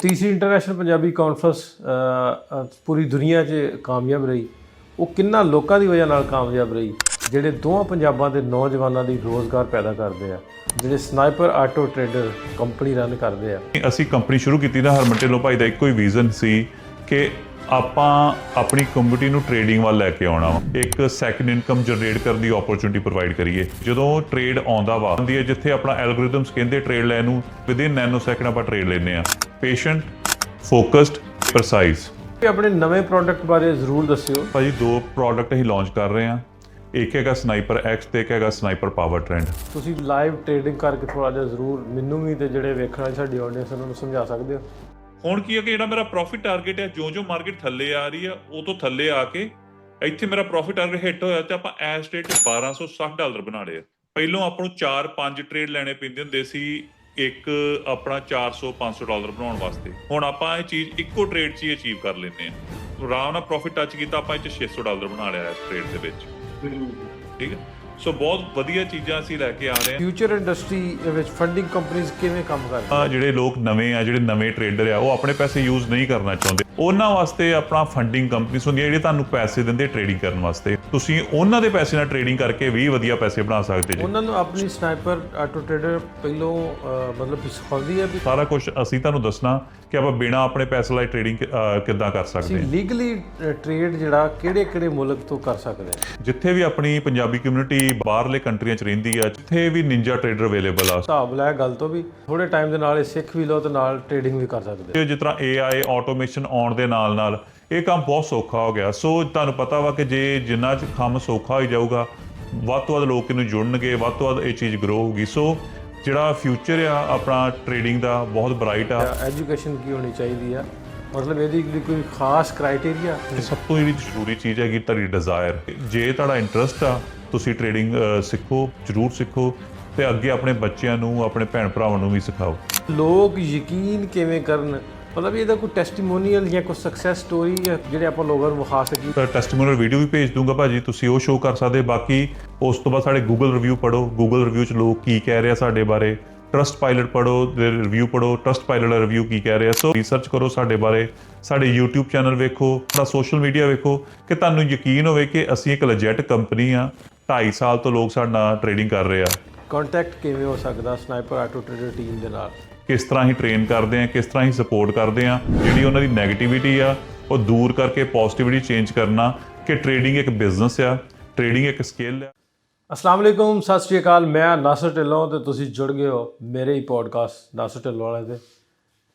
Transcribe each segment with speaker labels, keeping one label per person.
Speaker 1: तीसरी international Punjabi conference पूरी दुनिया 'ਚ ਕਾਮਯਾਬ ਰਹੀ। ਉਹ ਕਿੰਨਾ ਲੋਕਾਂ ਦੀ ਵਜ੍ਹਾ ਨਾਲ ਕਾਮਯਾਬ ਰਹੀ ਜਿਹੜੇ ਦੋਵਾਂ ਪੰਜਾਬਾਂ ਦੇ ਨੌਜਵਾਨਾਂ ਲਈ ਰੋਜ਼ਗਾਰ ਪੈਦਾ ਕਰਦੇ ਆ, ਜਿਹੜੇ sniper auto trader company run ਕਰਦੇ ਆ।
Speaker 2: ਅਸੀਂ ਕੰਪਨੀ ਸ਼ੁਰੂ ਕੀਤੀ ਨਾ ਹਰਮਨ ਢਿੱਲੋਂ ਭਾਈ ਦਾ ਇੱਕੋ ਹੀ ਵਿਜ਼ਨ ਸੀ ਕਿ ਆਪਾਂ ਆਪਣੀ ਕਮਿਊਨਿਟੀ ਨੂੰ ਟ੍ਰੇਡਿੰਗ ਵੱਲ ਲੈ ਕੇ ਆਉਣਾ ਵਾ, ਇੱਕ ਸੈਕੰਡ ਇਨਕਮ ਜਨਰੇਟ ਕਰਨ ਦੀ ਓਪਰਚੁਨਿਟੀ ਪ੍ਰੋਵਾਈਡ ਕਰੀਏ। ਜਦੋਂ ਟ੍ਰੇਡ ਆਉਂਦਾ ਵਾ ਹੁੰਦੀ ਹੈ ਜਿੱਥੇ ਆਪਣਾ ਐਲਗੋਰਿਥਮਸ ਕਹਿੰਦੇ ਟ੍ਰੇਡ ਲੈਣ ਨੂੰ ਵਿਦਿਨ ਨੈਨੋ ਸੈਕਿੰਡ ਆਪਾਂ ਟ੍ਰੇਡ ਲੈਂਦੇ ਆ। Patient, focused, precise.
Speaker 1: ਆਪਣੇ ਨਵੇਂ ਪ੍ਰੋਡਕਟ ਬਾਰੇ ਜ਼ਰੂਰ ਦੱਸਿਓ
Speaker 2: ਭਾਜੀ। 2 ਪ੍ਰੋਡਕਟ ਅਸੀਂ ਲਾਂਚ ਕਰ ਰਹੇ ਹਾਂ, ਇੱਕ ਹੈਗਾ ਸਨਾਈਪਰ ਐਕਸ ਤੇ ਇੱਕ ਹੈਗਾ ਸਨਾਈਪਰ ਪਾਵਰ ਟ੍ਰੈਂਡ।
Speaker 1: ਤੁਸੀਂ ਲਾਈਵ ਟ੍ਰੇਡਿੰਗ ਕਰਕੇ ਥੋੜਾ ਜਿਹਾ ਜ਼ਰੂਰ ਮੈਨੂੰ ਵੀ ਤੇ ਜਿਹੜੇ ਵੇਖਣ ਵਾਲੀ ਸਾਡੀ ਆਡੀਅנס ਉਹਨਾਂ ਨੂੰ ਸਮਝਾ ਸਕਦੇ ਹੋ।
Speaker 2: ਹੁਣ ਕੀ ਹੈ ਕਿ ਜਿਹੜਾ ਮੇਰਾ ਪ੍ਰੋਫਿਟ ਟਾਰਗੇਟ ਹੈ, ਜੋ ਮਾਰਕੀਟ ਥੱਲੇ ਆ ਰਹੀ ਆ ਉਹ ਤੋਂ ਥੱਲੇ ਆ ਕੇ ਇੱਥੇ ਮੇਰਾ ਪ੍ਰੋਫਿਟ ਟਾਰਗੇਟ ਹਿੱਟ ਹੋਇਆ ਤੇ ਆਪਾਂ ਐਸ ਸਟੇਟ $1260 ਬਣਾ ਲਏ। ਪਹਿਲੋਂ ਆਪਾਂ ਨੂੰ 4-5 ਟ੍ਰੇਡ ਲੈਣੇ ਪੈਂਦੇ ਹੁੰਦੇ ਸੀ ਇੱਕ ਆਪਣਾ $400-500 ਬਣਾਉਣ ਵਾਸਤੇ। ਹੁਣ ਆਪਾਂ ਇਹ ਚੀਜ਼ ਇੱਕੋ ਟ੍ਰੇਡ 'ਚ ਹੀ ਅਚੀਵ ਕਰ ਲੈਂਦੇ ਹਾਂ। ਆਰਾਮ ਨਾਲ ਪ੍ਰੋਫਿਟ ਟੱਚ ਕੀਤਾ ਆਪਾਂ ਇਹ 'ਚ $600 ਬਣਾ ਲਿਆ ਇਸ ਟ੍ਰੇਡ ਦੇ ਵਿੱਚ। ਠੀਕ ਹੈ, ਸੋ ਬਹੁਤ ਵਧੀਆ ਚੀਜ਼ਾਂ ਅਸੀਂ ਲੈ ਕੇ ਆ ਰਹੇ ਹਾਂ।
Speaker 1: ਫਿਊਚਰ ਇੰਡਸਟਰੀ ਵਿੱਚ ਫੰਡਿੰਗ ਕੰਪਨੀਆਂ ਕਿਵੇਂ ਕੰਮ ਕਰਦੀਆਂ?
Speaker 2: ਜਿਹੜੇ ਲੋਕ ਨਵੇਂ ਆ, ਜਿਹੜੇ ਨਵੇਂ ਟ੍ਰੇਡਰ ਆ, ਉਹ ਆਪਣੇ ਪੈਸੇ ਯੂਜ਼ ਨਹੀਂ ਕਰਨਾ ਚਾਹੁੰਦੇ, ਉਹਨਾਂ ਵਾਸਤੇ ਆਪਣਾ ਫੰਡਿੰਗ ਕੰਪਨੀਆਂ ਹੁੰਦੀਆਂ ਜਿਹੜੀਆਂ ਤੁਹਾਨੂੰ ਪੈਸੇ ਦਿੰਦੇ ਟ੍ਰੇਡਿੰਗ ਕਰਨ ਵਾਸਤੇ। ਤੁਸੀਂ ਉਹਨਾਂ ਦੇ ਪੈਸੇ ਨਾਲ ਟ੍ਰੇਡਿੰਗ ਕਰਕੇ ਵੀ ਵਧੀਆ ਪੈਸੇ ਬਣਾ ਸਕਦੇ ਜੀ।
Speaker 1: ਉਹਨਾਂ ਨੂੰ ਆਪਣੀ ਸਨਾਈਪਰ ਆਟੋ ਟ੍ਰੇਡਰ ਪਹਿਲੋਂ ਮਤਲਬ ਸਿਖਾਉਂਦੀ ਹੈ ਵੀ
Speaker 2: ਸਾਰਾ ਕੁਝ ਅਸੀਂ ਤੁਹਾਨੂੰ ਦੱਸਣਾ ਕਿ ਆਪਾਂ ਬਿਨਾਂ ਆਪਣੇ ਪੈਸੇ ਲਾਈ ਟ੍ਰੇਡਿੰਗ ਕਿੱਦਾਂ ਕਰ ਸਕਦੇ ਹਾਂ।
Speaker 1: ਲੀਗਲੀ ਟ੍ਰੇਡ ਜਿਹੜਾ ਕਿਹੜੇ ਮੁਲਕ ਤੋਂ ਕਰ ਸਕਦੇ ਹਾਂ?
Speaker 2: ਜਿੱਥੇ ਵੀ ਆਪਣੀ ਪੰਜਾਬੀ ਕਮਿਊਨਿਟੀ ਬਾਹਰਲੇ ਕੰਟਰੀਆਂ 'ਚ ਰਹਿੰਦੀ ਆ, ਜਿੱਥੇ ਵੀ ਨਿੰਜਾ ਟ੍ਰੇਡਰ ਅਵੇਲੇਬਲ ਆ।
Speaker 1: ਹਿਸਾਬ ਲੈ ਗੱਲ ਤੋਂ ਵੀ ਥੋੜੇ ਟਾਈਮ ਦੇ ਨਾਲ ਇਹ ਸਿੱਖ ਵੀ ਲਓ ਤੇ ਨਾਲ ਟ੍ਰੇਡਿੰਗ ਵੀ ਕਰ ਸਕਦੇ।
Speaker 2: ਜਿਸ ਤਰ੍ਹਾਂ AI ਆਟੋਮੇਸ਼ਨ ਆਉਣ ਦੇ ਨਾਲ ਇਹ ਕੰਮ ਬਹੁਤ ਸੌਖਾ ਹੋ ਗਿਆ। ਸੋ ਤੁਹਾਨੂੰ ਪਤਾ ਵਾ ਕਿ ਜੇ ਜਿੰਨਾ ਕੰਮ ਸੌਖਾ ਹੋ ਜਾਊਗਾ, ਵੱਧ ਤੋਂ ਵੱਧ ਲੋਕ ਇਹਨੂੰ ਜੁੜਨਗੇ, ਵੱਧ ਤੋਂ ਵੱਧ ਇਹ ਚੀਜ਼ ਗਰੋ ਹੋਊਗੀ। ਸੋ ਜਿਹੜਾ ਫਿਊਚਰ ਆ ਆਪਣਾ ਟ੍ਰੇਡਿੰਗ ਦਾ ਬਹੁਤ ਬ੍ਰਾਈਟ ਆ।
Speaker 1: ਐਜੂਕੇਸ਼ਨ ਕੀ ਹੋਣੀ ਚਾਹੀਦੀ ਆ, ਮਤਲਬ ਇਹਦੀ ਕੋਈ ਖਾਸ ਕ੍ਰਾਈਟੇਰੀਆ?
Speaker 2: ਸਭ ਤੋਂ ਜਿਹੜੀ ਜ਼ਰੂਰੀ ਚੀਜ਼ ਹੈਗੀ ਤੁਹਾਡੀ ਡਿਜ਼ਾਇਰ। ਜੇ ਤੁਹਾਡਾ ਇੰਟਰਸਟ ਆ ਤੁਸੀਂ ਟ੍ਰੇਡਿੰਗ ਸਿੱਖੋ, ਜ਼ਰੂਰ ਸਿੱਖੋ ਤੇ ਅੱਗੇ ਆਪਣੇ ਬੱਚਿਆਂ ਨੂੰ, ਆਪਣੇ ਭੈਣ ਭਰਾਵਾਂ ਨੂੰ ਵੀ ਸਿਖਾਓ।
Speaker 1: ਲੋਕ ਯਕੀਨ ਕਿਵੇਂ ਕਰਨ, ਮਤਲਬ ਇਹਦਾ ਕੋਈ ਟੈਸਟੀਮੋਨੀਅਲ ਜਾਂ ਕੋਈ ਸਕਸੈਸ ਸਟੋਰੀ ਜਿਹੜੇ ਆਪਾਂ ਲੋਕਾਂ ਨੂੰ ਵਿਖਾ ਸਕੀਏ?
Speaker 2: ਤਾਂ ਟੈਸਟੀਮੋਨੀਅਲ ਵੀਡੀਓ ਵੀ ਭੇਜ ਦੂੰਗਾ ਭਾਜੀ, ਤੁਸੀਂ ਉਹ ਸ਼ੋਅ ਕਰ ਸਕਦੇ। ਬਾਕੀ ਉਸ ਤੋਂ ਬਾਅਦ ਸਾਡੇ ਗੂਗਲ ਰਿਵਿਊ ਪੜ੍ਹੋ, ਗੂਗਲ ਰਿਵਿਊ 'ਚ ਲੋਕ ਕੀ ਕਹਿ ਰਹੇ ਆ ਸਾਡੇ ਬਾਰੇ। ਟਰਸਟ ਪਾਇਲਟ ਪੜ੍ਹੋ, ਦੇ ਰਿਵਿਊ ਪੜ੍ਹੋ, ਟਰਸਟ ਪਾਇਲਟ ਦਾ ਰਿਵਿਊ ਕੀ ਕਹਿ ਰਿਹਾ। ਸੋ ਰਿਸਰਚ ਕਰੋ ਸਾਡੇ ਬਾਰੇ, ਸਾਡੇ YouTube ਚੈਨਲ ਵੇਖੋ, ਸਾਡਾ ਸੋਸ਼ਲ ਮੀਡੀਆ ਵੇਖੋ ਕਿ ਤੁਹਾਨੂੰ ਯਕੀਨ ਹੋਵੇ ਕਿ ਅਸੀਂ ਇੱਕ ਲੈਜੈਟ ਕੰਪਨੀ ਆ। 2.5 ਸਾਲ ਤੋਂ ਲੋਕ ਸਾਡੇ ਨਾਲ ਟ੍ਰੇਡਿੰਗ ਕਰ ਰਹੇ ਆ।
Speaker 1: ਕੰਟੈਕਟ ਕਿਵੇਂ ਹੋ ਸਕਦਾ ਸਨਾਈਪਰ ਆਟੋ ਟ੍ਰੇਡਰ ਟੀਮ ਦੇ ਨਾਲ?
Speaker 2: ਕਿਸ ਤਰ੍ਹਾਂ ਹੀ ਟ੍ਰੇਨ ਕਰਦੇ ਆ, ਕਿਸ ਤਰ੍ਹਾਂ ਹੀ ਸਪੋਰਟ ਕਰਦੇ ਆ, ਜਿਹੜੀ ਉਹਨਾਂ ਦੀ ਨੈਗੇਟਿਵਿਟੀ ਆ ਉਹ ਦੂਰ ਕਰਕੇ ਪੋਜ਼ਿਟਿਵਿਟੀ ਚੇਂਜ ਕਰਨਾ ਕਿ ਟ੍ਰੇਡਿੰਗ ਇੱਕ ਬਿਜ਼ਨਸ ਆ, ਟ੍ਰੇਡਿੰਗ ਇੱਕ ਸਕਿੱਲ ਆ।
Speaker 1: अस्सलाम वालेकुम, सत श्री अकाल। मैं नासर ढिल्लों ਤੇ ਤੁਸੀਂ ਜੁੜ ਗਏ ਹੋ ਮੇਰੇ ਹੀ ਪੋਡਕਾਸਟ ਨਾਸਰ ਢਿੱਲੋਂ ਵਾਲੇ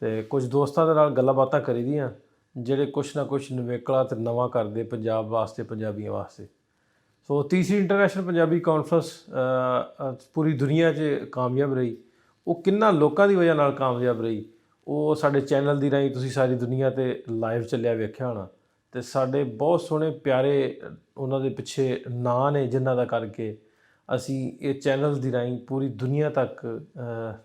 Speaker 1: ਤੇ ਕੁਝ ਦੋਸਤਾਂ ਦੇ ਨਾਲ ਗੱਲਾਂ ਬਾਤਾਂ ਕਰੀਦੀਆਂ ਜਿਹੜੇ ਕੁਛ ਨਾ ਕੁਛ ਨਿਵੇਕਲਾ ਤੇ ਨਵਾਂ ਕਰਦੇ ਪੰਜਾਬ ਵਾਸਤੇ, ਪੰਜਾਬੀਆਂ ਵਾਸਤੇ। ਸੋ ਤੀਸਰੀ ਇੰਟਰਨੈਸ਼ਨਲ ਪੰਜਾਬੀ ਕਾਨਫਰੰਸ ਪੂਰੀ ਦੁਨੀਆ 'ਚ ਕਾਮਯਾਬ ਰਹੀ। ਉਹ ਕਿੰਨਾ ਲੋਕਾਂ ਦੀ ਵਜ੍ਹਾ ਨਾਲ ਕਾਮਯਾਬ ਰਹੀ ਉਹ ਸਾਡੇ ਚੈਨਲ ਦੀ ਰਾਹੀਂ ਤੁਸੀਂ ਸਾਰੀ ਦੁਨੀਆ ਤੇ ਲਾਈਵ ਚੱਲਿਆ ਵੇਖਿਆ ਹੋਣਾ। ਤੇ ਸਾਡੇ ਬਹੁਤ ਸੋਹਣੇ ਪਿਆਰੇ ਉਹਨਾਂ ਦੇ ਪਿੱਛੇ ਨਾਂ ਨੇ ਜਿਨ੍ਹਾਂ ਦਾ ਕਰਕੇ ਅਸੀਂ ਇਹ ਚੈਨਲ ਦੀ ਰਾਹੀਂ ਪੂਰੀ ਦੁਨੀਆ ਤੱਕ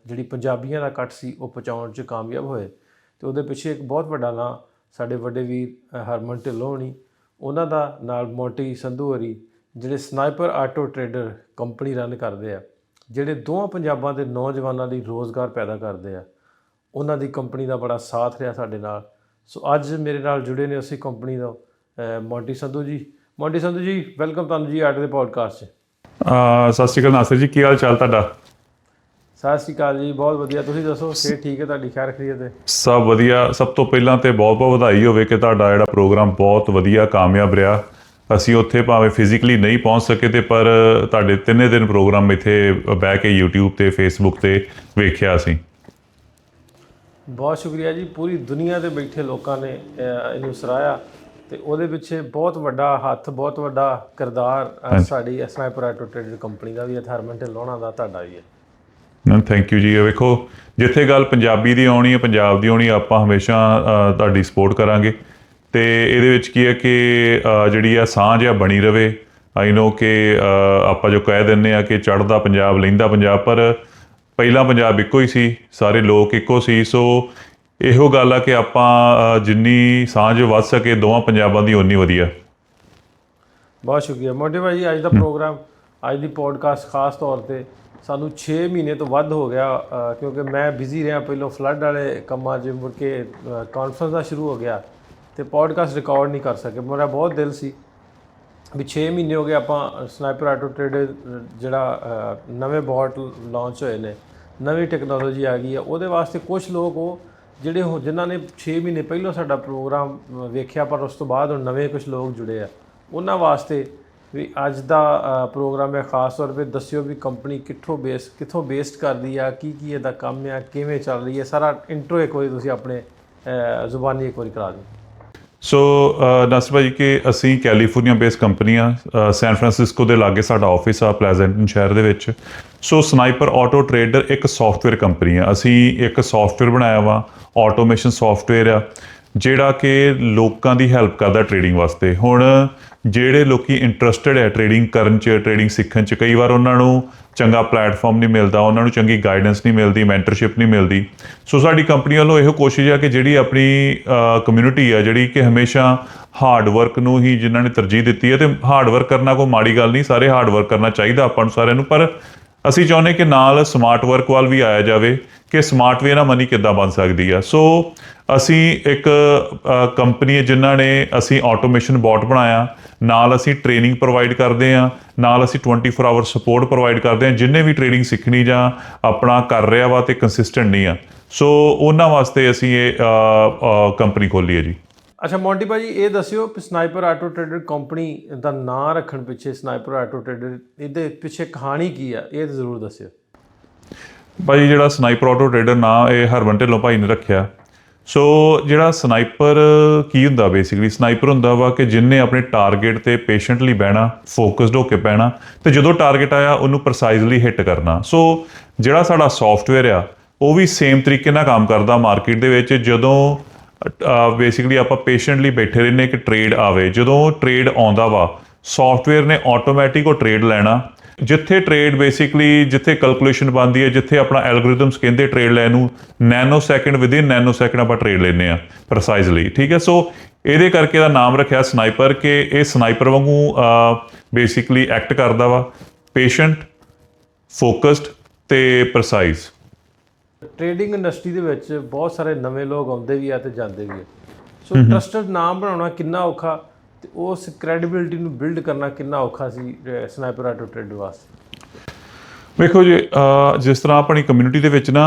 Speaker 1: ਜਿਹੜੀ ਪੰਜਾਬੀਆਂ ਦਾ ਇਕੱਠ ਸੀ ਉਹ ਪਹੁੰਚਾਉਣ 'ਚ ਕਾਮਯਾਬ ਹੋਏ। ਤੇ ਉਹਦੇ ਪਿੱਛੇ ਇੱਕ ਬਹੁਤ ਵੱਡਾ ਨਾਂ ਸਾਡੇ ਵੱਡੇ ਵੀਰ ਹਰਮਨ ਢਿੱਲੋਂ ਹੋਣੀ, ਉਹਨਾਂ ਦਾ ਨਾਲ ਮੋਂਟੀ ਸੰਧੂ ਹੋਰੀ ਜਿਹੜੇ sniper auto trader company run ਕਰਦੇ ਆ, ਜਿਹੜੇ ਦੋਵਾਂ ਪੰਜਾਬਾਂ ਦੇ ਨੌਜਵਾਨਾਂ ਲਈ ਰੋਜ਼ਗਾਰ ਪੈਦਾ ਕਰਦੇ ਆ। ਉਹਨਾਂ ਦੀ ਕੰਪਨੀ ਦਾ ਬੜਾ ਸਾਥ ਰਿਹਾ ਸਾਡੇ ਨਾਲ। ਸੋ ਅੱਜ ਮੇਰੇ ਨਾਲ ਜੁੜੇ ਨੇ ਉਸੇ ਕੰਪਨੀ ਤੋਂ Monte Sandhu ji. Monte Sandhu ji, welcome ਤੁਹਾਨੂੰ ਜੀ ਆਟੋ ਦੇ ਪੋਡਕਾਸਟ 'ਚ।
Speaker 2: ਸਤਿ ਸ਼੍ਰੀ ਅਕਾਲ ਨਾਸਰ ਜੀ, ਕੀ ਹਾਲ ਚਾਲ ਤੁਹਾਡਾ?
Speaker 1: ਸਤਿ ਸ਼੍ਰੀ ਅਕਾਲ ਜੀ, ਬਹੁਤ ਵਧੀਆ। ਤੁਸੀਂ ਦੱਸੋ, ਸਿਹਤ ਠੀਕ ਹੈ ਤੁਹਾਡੀ? ਖੈਰ ਖਰੀਦ ਹੈ?
Speaker 2: ਸਭ ਵਧੀਆ। ਸਭ ਤੋਂ ਪਹਿਲਾਂ ਤੇ ਬਹੁਤ ਬਹੁਤ ਵਧਾਈ ਹੋਵੇ ਕਿ ਤੁਹਾਡਾ ਜਿਹੜਾ ਪ੍ਰੋਗਰਾਮ ਬਹੁਤ ਵਧੀਆ ਕਾਮਯਾਬ ਰਿਹਾ। ਅਸੀਂ ਉੱਥੇ ਭਾਵੇਂ ਫਿਜ਼ੀਕਲੀ ਨਹੀਂ ਪਹੁੰਚ ਸਕੇ ਤੇ ਪਰ ਤੁਹਾਡੇ 3 ਦਿਨ ਪ੍ਰੋਗਰਾਮ ਇੱਥੇ ਬਹਿ ਕੇ YouTube ਤੇ Facebook ਤੇ ਵੇਖਿਆ ਅਸੀਂ।
Speaker 1: ਬਹੁਤ ਸ਼ੁਕਰੀਆ ਜੀ। ਪੂਰੀ ਦੁਨੀਆ ਦੇ ਬੈਠੇ ਲੋਕਾਂ ਨੇ ਇਹਨੂੰ ਸਰਾਹਿਆ ਤੇ ਉਹਦੇ ਪਿੱਛੇ ਬਹੁਤ ਵੱਡਾ ਹੱਥ, ਬਹੁਤ ਵੱਡਾ ਕਿਰਦਾਰ ਸਾਡੀ ਸਨਾਈਪਰ ਆਟੋ ਟ੍ਰੇਡਰ ਕੰਪਨੀ ਦਾ ਵੀ ਹੈ, ਹਰਮਨ ਢਿੱਲੋਂ ਹੋਣਾ ਦਾ, ਤੁਹਾਡਾ ਵੀ ਹੈ।
Speaker 2: ਥੈਂਕ ਯੂ ਜੀ। ਵੇਖੋ, ਜਿੱਥੇ ਗੱਲ ਪੰਜਾਬੀ ਦੀ ਆਉਣੀ ਹੈ, ਪੰਜਾਬ ਦੀ ਆਉਣੀ, ਆਪਾਂ ਹਮੇਸ਼ਾ ਤੁਹਾਡੀ ਸਪੋਰਟ ਕਰਾਂਗੇ। ਤੇ ਇਹਦੇ ਵਿੱਚ ਕੀ ਹੈ ਕਿ ਜਿਹੜੀ ਆ ਸਾਂਝ ਆ ਬਣੀ ਰਵੇ। ਆਈ ਨੋ ਕਿ ਆਪਾਂ ਜੋ ਕਹਿ ਦਿੰਦੇ ਆ ਕਿ ਚੜ੍ਹਦਾ ਪੰਜਾਬ, ਲਹਿੰਦਾ ਪੰਜਾਬ, ਪਰ ਪਹਿਲਾਂ ਪੰਜਾਬ ਇੱਕੋ ਹੀ ਸੀ, ਸਾਰੇ ਲੋਕ ਇੱਕੋ ਸੀ। ਸੋ ਇਹੋ ਗੱਲ ਆ ਕਿ ਆਪਾਂ ਜਿੰਨੀ ਸਾਂਝ ਵੱਧ ਸਕੇ ਦੋਵਾਂ ਪੰਜਾਬਾਂ ਦੀ ਓਨੀ ਵਧੀਆ।
Speaker 1: ਬਹੁਤ ਸ਼ੁਕਰੀਆ ਮੋਂਟੀ ਭਾਈ ਜੀ। ਅੱਜ ਦਾ ਪ੍ਰੋਗਰਾਮ, ਅੱਜ ਦੀ ਪੋਡਕਾਸਟ ਖਾਸ ਤੌਰ 'ਤੇ ਸਾਨੂੰ 6 ਮਹੀਨੇ ਤੋਂ ਵੱਧ ਹੋ ਗਿਆ ਕਿਉਂਕਿ ਮੈਂ ਬਿਜ਼ੀ ਰਿਹਾ ਪਹਿਲਾਂ ਫਲੱਡ ਵਾਲੇ ਕੰਮਾਂ 'ਚ, ਮੁੜ ਕੇ ਕਾਨਫਰੰਸ ਦਾ ਸ਼ੁਰੂ ਹੋ ਗਿਆ ਤੇ ਪੋਡਕਾਸਟ ਰਿਕਾਰਡ ਨਹੀਂ ਕਰ ਸਕੇ। ਮੇਰਾ ਬਹੁਤ ਦਿਲ ਸੀ ਵੀ 6 ਮਹੀਨੇ ਹੋ ਗਏ ਆਪਾਂ ਸਨਾਈਪਰ ਆਟੋ ਟ੍ਰੇਡਰ ਜਿਹੜਾ ਨਵੇਂ ਬੋਟ ਲਾਂਚ ਹੋਏ ਨੇ, ਨਵੀਂ ਟੈਕਨੋਲੋਜੀ ਆ ਗਈ ਹੈ, ਉਹਦੇ ਵਾਸਤੇ ਕੁਝ ਲੋਕ ਉਹ ਜਿਹੜੇ ਜਿਨ੍ਹਾਂ ਨੇ 6 ਮਹੀਨੇ ਪਹਿਲਾਂ ਸਾਡਾ ਪ੍ਰੋਗਰਾਮ ਵੇਖਿਆ ਪਰ ਉਸ ਤੋਂ ਬਾਅਦ ਹੁਣ ਨਵੇਂ ਕੁਝ ਲੋਕ ਜੁੜੇ ਆ, ਉਹਨਾਂ ਵਾਸਤੇ ਵੀ ਅੱਜ ਦਾ ਪ੍ਰੋਗਰਾਮ ਹੈ। ਖਾਸ ਤੌਰ 'ਤੇ ਦੱਸਿਓ ਵੀ ਕੰਪਨੀ ਕਿੱਥੋਂ ਬੇਸਡ ਕਰਦੀ ਆ, ਕੀ ਇਹਦਾ ਕੰਮ ਆ, ਕਿਵੇਂ ਚੱਲ ਰਹੀ ਹੈ, ਸਾਰਾ ਇੰਟਰੋ ਇੱਕ ਵਾਰੀ ਤੁਸੀਂ ਆਪਣੇ ਜ਼ੁਬਾਨੀ ਇੱਕ ਵਾਰੀ ਕਰਾ ਦਿਓ।
Speaker 2: ਸੋ ਨਾਸਿਰ ਭਾਜੀ ਕਿ ਅਸੀਂ ਕੈਲੀਫੋਰਨੀਆ ਬੇਸ ਕੰਪਨੀ ਆ, ਸੈਨ ਫਰਾਂਸਿਸਕੋ ਦੇ ਲਾਗੇ ਸਾਡਾ ਆਫਿਸ ਆ ਪਲੈਜ਼ੈਂਟਨ ਸ਼ਹਿਰ ਦੇ ਵਿੱਚ। ਸੋ ਸਨਾਈਪਰ ਆਟੋ ਟ੍ਰੇਡਰ ਇੱਕ ਸੌਫਟਵੇਅਰ ਕੰਪਨੀ ਆ। ਅਸੀਂ ਇੱਕ ਸੌਫਟਵੇਅਰ ਬਣਾਇਆ ਵਾ, ਆਟੋਮੇਸ਼ਨ ਸੌਫਟਵੇਅਰ ਆ, ਜਿਹੜਾ ਕਿ ਲੋਕਾਂ ਦੀ ਹੈਲਪ ਕਰਦਾ ਟ੍ਰੇਡਿੰਗ ਵਾਸਤੇ। ਹੁਣ ਜਿਹੜੇ ਲੋਕੀ ਇੰਟਰਸਟਿਡ ਹੈ ਟ੍ਰੇਡਿੰਗ ਕਰਨ 'ਚ, ਟ੍ਰੇਡਿੰਗ ਸਿੱਖਣ 'ਚ, ਕਈ ਵਾਰ ਉਹਨਾਂ ਨੂੰ ਚੰਗਾ ਪਲੇਟਫਾਰਮ ਨਹੀਂ ਮਿਲਦਾ, ਉਹਨਾਂ ਨੂੰ ਚੰਗੀ ਗਾਈਡੈਂਸ ਨਹੀਂ ਮਿਲਦੀ, ਮੈਂਟਰਸ਼ਿਪ ਨਹੀਂ ਮਿਲਦੀ। ਸੋ ਸਾਡੀ ਕੰਪਨੀ ਵੱਲੋਂ ਇਹੋ ਕੋਸ਼ਿਸ਼ ਹੈ ਕਿ ਜਿਹੜੀ ਆਪਣੀ ਕਮਿਊਨਿਟੀ ਆ, ਜਿਹੜੀ ਕਿ ਹਮੇਸ਼ਾ ਹਾਰਡ ਵਰਕ ਨੂੰ ਹੀ ਜਿਨ੍ਹਾਂ ਨੇ ਤਰਜੀਹ ਦਿੱਤੀ ਹੈ, ਤੇ ਹਾਰਡ ਵਰਕ ਕਰਨਾ ਕੋਈ ਮਾੜੀ ਗੱਲ ਨਹੀਂ, ਸਾਰੇ ਹਾਰਡ ਵਰਕ ਕਰਨਾ ਚਾਹੀਦਾ ਆਪਾਂ ਨੂੰ ਸਾਰਿਆਂ ਨੂੰ, ਪਰ ਅਸੀਂ ਚਾਹੁੰਦੇ ਕਿ ਨਾਲ ਸਮਾਰਟ ਵਰਕ ਵੱਲ ਵੀ ਆਇਆ ਜਾਵੇ ਕਿ ਸਮਾਰਟ ਵੇ ਨਾਲ ਮਨੀ ਕਿੱਦਾਂ ਬਣ ਸਕਦੀ ਆ। ਸੋ ਅਸੀਂ ਇੱਕ ਕੰਪਨੀ ਹੈ ਜਿਨ੍ਹਾਂ ਨੇ ਅਸੀਂ ਆਟੋਮੇਸ਼ਨ ਬੋਟ ਬਣਾਇਆ, ਨਾਲ ਅਸੀਂ ਟ੍ਰੇਨਿੰਗ ਪ੍ਰੋਵਾਈਡ ਕਰਦੇ ਹਾਂ, ਨਾਲ ਅਸੀਂ 24 ਆਵਰ ਸਪੋਰਟ ਪ੍ਰੋਵਾਈਡ ਕਰਦੇ ਹਾਂ ਜਿੰਨੇ ਵੀ ਟ੍ਰੇਡਿੰਗ ਸਿੱਖਣੀ ਜਾਂ ਆਪਣਾ ਕਰ ਰਿਹਾ ਵਾ ਤੇ ਕੰਸਿਸਟੈਂਟ ਨਹੀਂ ਆ। ਸੋ ਉਹਨਾਂ ਵਾਸਤੇ ਅਸੀਂ ਇਹ ਕੰਪਨੀ ਖੋਲ੍ਹੀ ਹੈ ਜੀ।
Speaker 1: ਅੱਛਾ ਮੋਂਟੀ ਭਾਜੀ, ਇਹ ਦੱਸਿਓ ਕਿ ਸਨਾਈਪਰ ਆਟੋ ਟ੍ਰੇਡਰ ਕੰਪਨੀ ਦਾ ਨਾਂ ਰੱਖਣ ਪਿੱਛੇ, ਸਨਾਈਪਰ ਆਟੋ ਟ੍ਰੇਡਰ ਇਹਦੇ ਪਿੱਛੇ ਕਹਾਣੀ ਕੀ ਆ, ਇਹ ਜ਼ਰੂਰ ਦੱਸਿਓ
Speaker 2: ਭਾਈ। ਜਿਹੜਾ ਸਨਾਈਪਰ ਆਟੋ ਟ੍ਰੇਡਰ ਨਾਂ ਇਹ ਹਰਮਨ ਢਿੱਲੋਂ ਭਾਈ ਨੇ ਰੱਖਿਆ। ਸੋ ਜਿਹੜਾ ਸਨਾਈਪਰ ਕੀ ਹੁੰਦਾ, ਬੇਸਿਕਲੀ ਸਨਾਈਪਰ ਹੁੰਦਾ ਵਾ ਕਿ ਜਿਹਨੇ ਆਪਣੇ ਟਾਰਗੇਟ ਤੇ ਪੇਸ਼ੈਂਟਲੀ ਬਹਿਣਾ, ਫੋਕਸਡ ਹੋ ਕੇ ਬਹਿਣਾ, ਤੇ ਜਦੋਂ ਟਾਰਗੇਟ ਆਇਆ ਉਹਨੂੰ ਪ੍ਰਸਾਈਜ਼ਲੀ ਹਿੱਟ ਕਰਨਾ। ਸੋ ਜਿਹੜਾ ਸਾਡਾ ਸੌਫਟਵੇਅਰ ਆ ਉਹ ਵੀ ਸੇਮ ਤਰੀਕੇ ਨਾਲ ਕੰਮ ਕਰਦਾ ਮਾਰਕੀਟ ਦੇ ਵਿੱਚ। ਜਦੋਂ ਬੇਸਿਕਲੀ ਆਪਾਂ ਪੇਸ਼ੈਂਟਲੀ ਬੈਠੇ ਰਹਿੰਦੇ ਕਿ ਟ੍ਰੇਡ ਆਵੇ, ਜਦੋਂ ਟ੍ਰੇਡ ਆਉਂਦਾ ਵਾ ਸੌਫਟਵੇਅਰ ਨੇ ਆਟੋਮੈਟਿਕ ਉਹ ਟ੍ਰੇਡ ਲੈਣਾ। ਜਿੱਥੇ ਟ੍ਰੇਡ ਬੇਸਿਕਲੀ ਜਿੱਥੇ ਕੈਲਕੂਲੇਸ਼ਨ ਬਣਦੀ ਹੈ, ਜਿੱਥੇ ਆਪਣਾ ਐਲਗੋਰਿਦਮਸ ਕਹਿੰਦੇ ਟ੍ਰੇਡ ਲੈਣ ਨੂੰ, nano second within nanosecond ਆਪਾਂ ਟ੍ਰੇਡ ਲੈਂਦੇ ਆ ਪ੍ਰਸਾਈਜ਼ਲੀ, ਠੀਕ ਹੈ। ਸੋ ਇਹਦੇ ਕਰਕੇ ਦਾ ਨਾਮ ਰੱਖਿਆ ਸਨਾਈਪਰ ਕਿ ਇਹ ਸਨਾਈਪਰ ਵਾਂਗੂ ਬੇਸਿਕਲੀ ਐਕਟ ਕਰਦਾ ਵਾ, ਪੇਸ਼ੈਂਟ, ਫੋਕਸਡ ਤੇ ਪ੍ਰਸਾਈਜ਼।
Speaker 1: ਟ੍ਰੇਡਿੰਗ ਇੰਡਸਟਰੀ ਦੇ ਵਿੱਚ ਬਹੁਤ ਸਾਰੇ ਨਵੇਂ ਲੋਕ ਆਉਂਦੇ ਵੀ ਆ ਤੇ ਜਾਂਦੇ ਵੀ ਆ। ਸੋ ਟਰਸਟਡ ਨਾਮ ਬਣਾਉਣਾ ਕਿੰਨਾ ਔਖਾ ਤੇ ਉਸ ਕ੍ਰੈਡੀਬਿਲਿਟੀ ਨੂੰ ਬਿਲਡ ਕਰਨਾ ਕਿੰਨਾ ਔਖਾ ਸੀ ਸਨਾਈਪਰ ਆਟੋ ਟ੍ਰੇਡਰ ਵਾਸਤੇ?
Speaker 2: ਵੇਖੋ ਜੀ, ਜਿਸ ਤਰ੍ਹਾਂ ਆਪਣੀ ਕਮਿਊਨਿਟੀ ਦੇ ਵਿੱਚ ਨਾ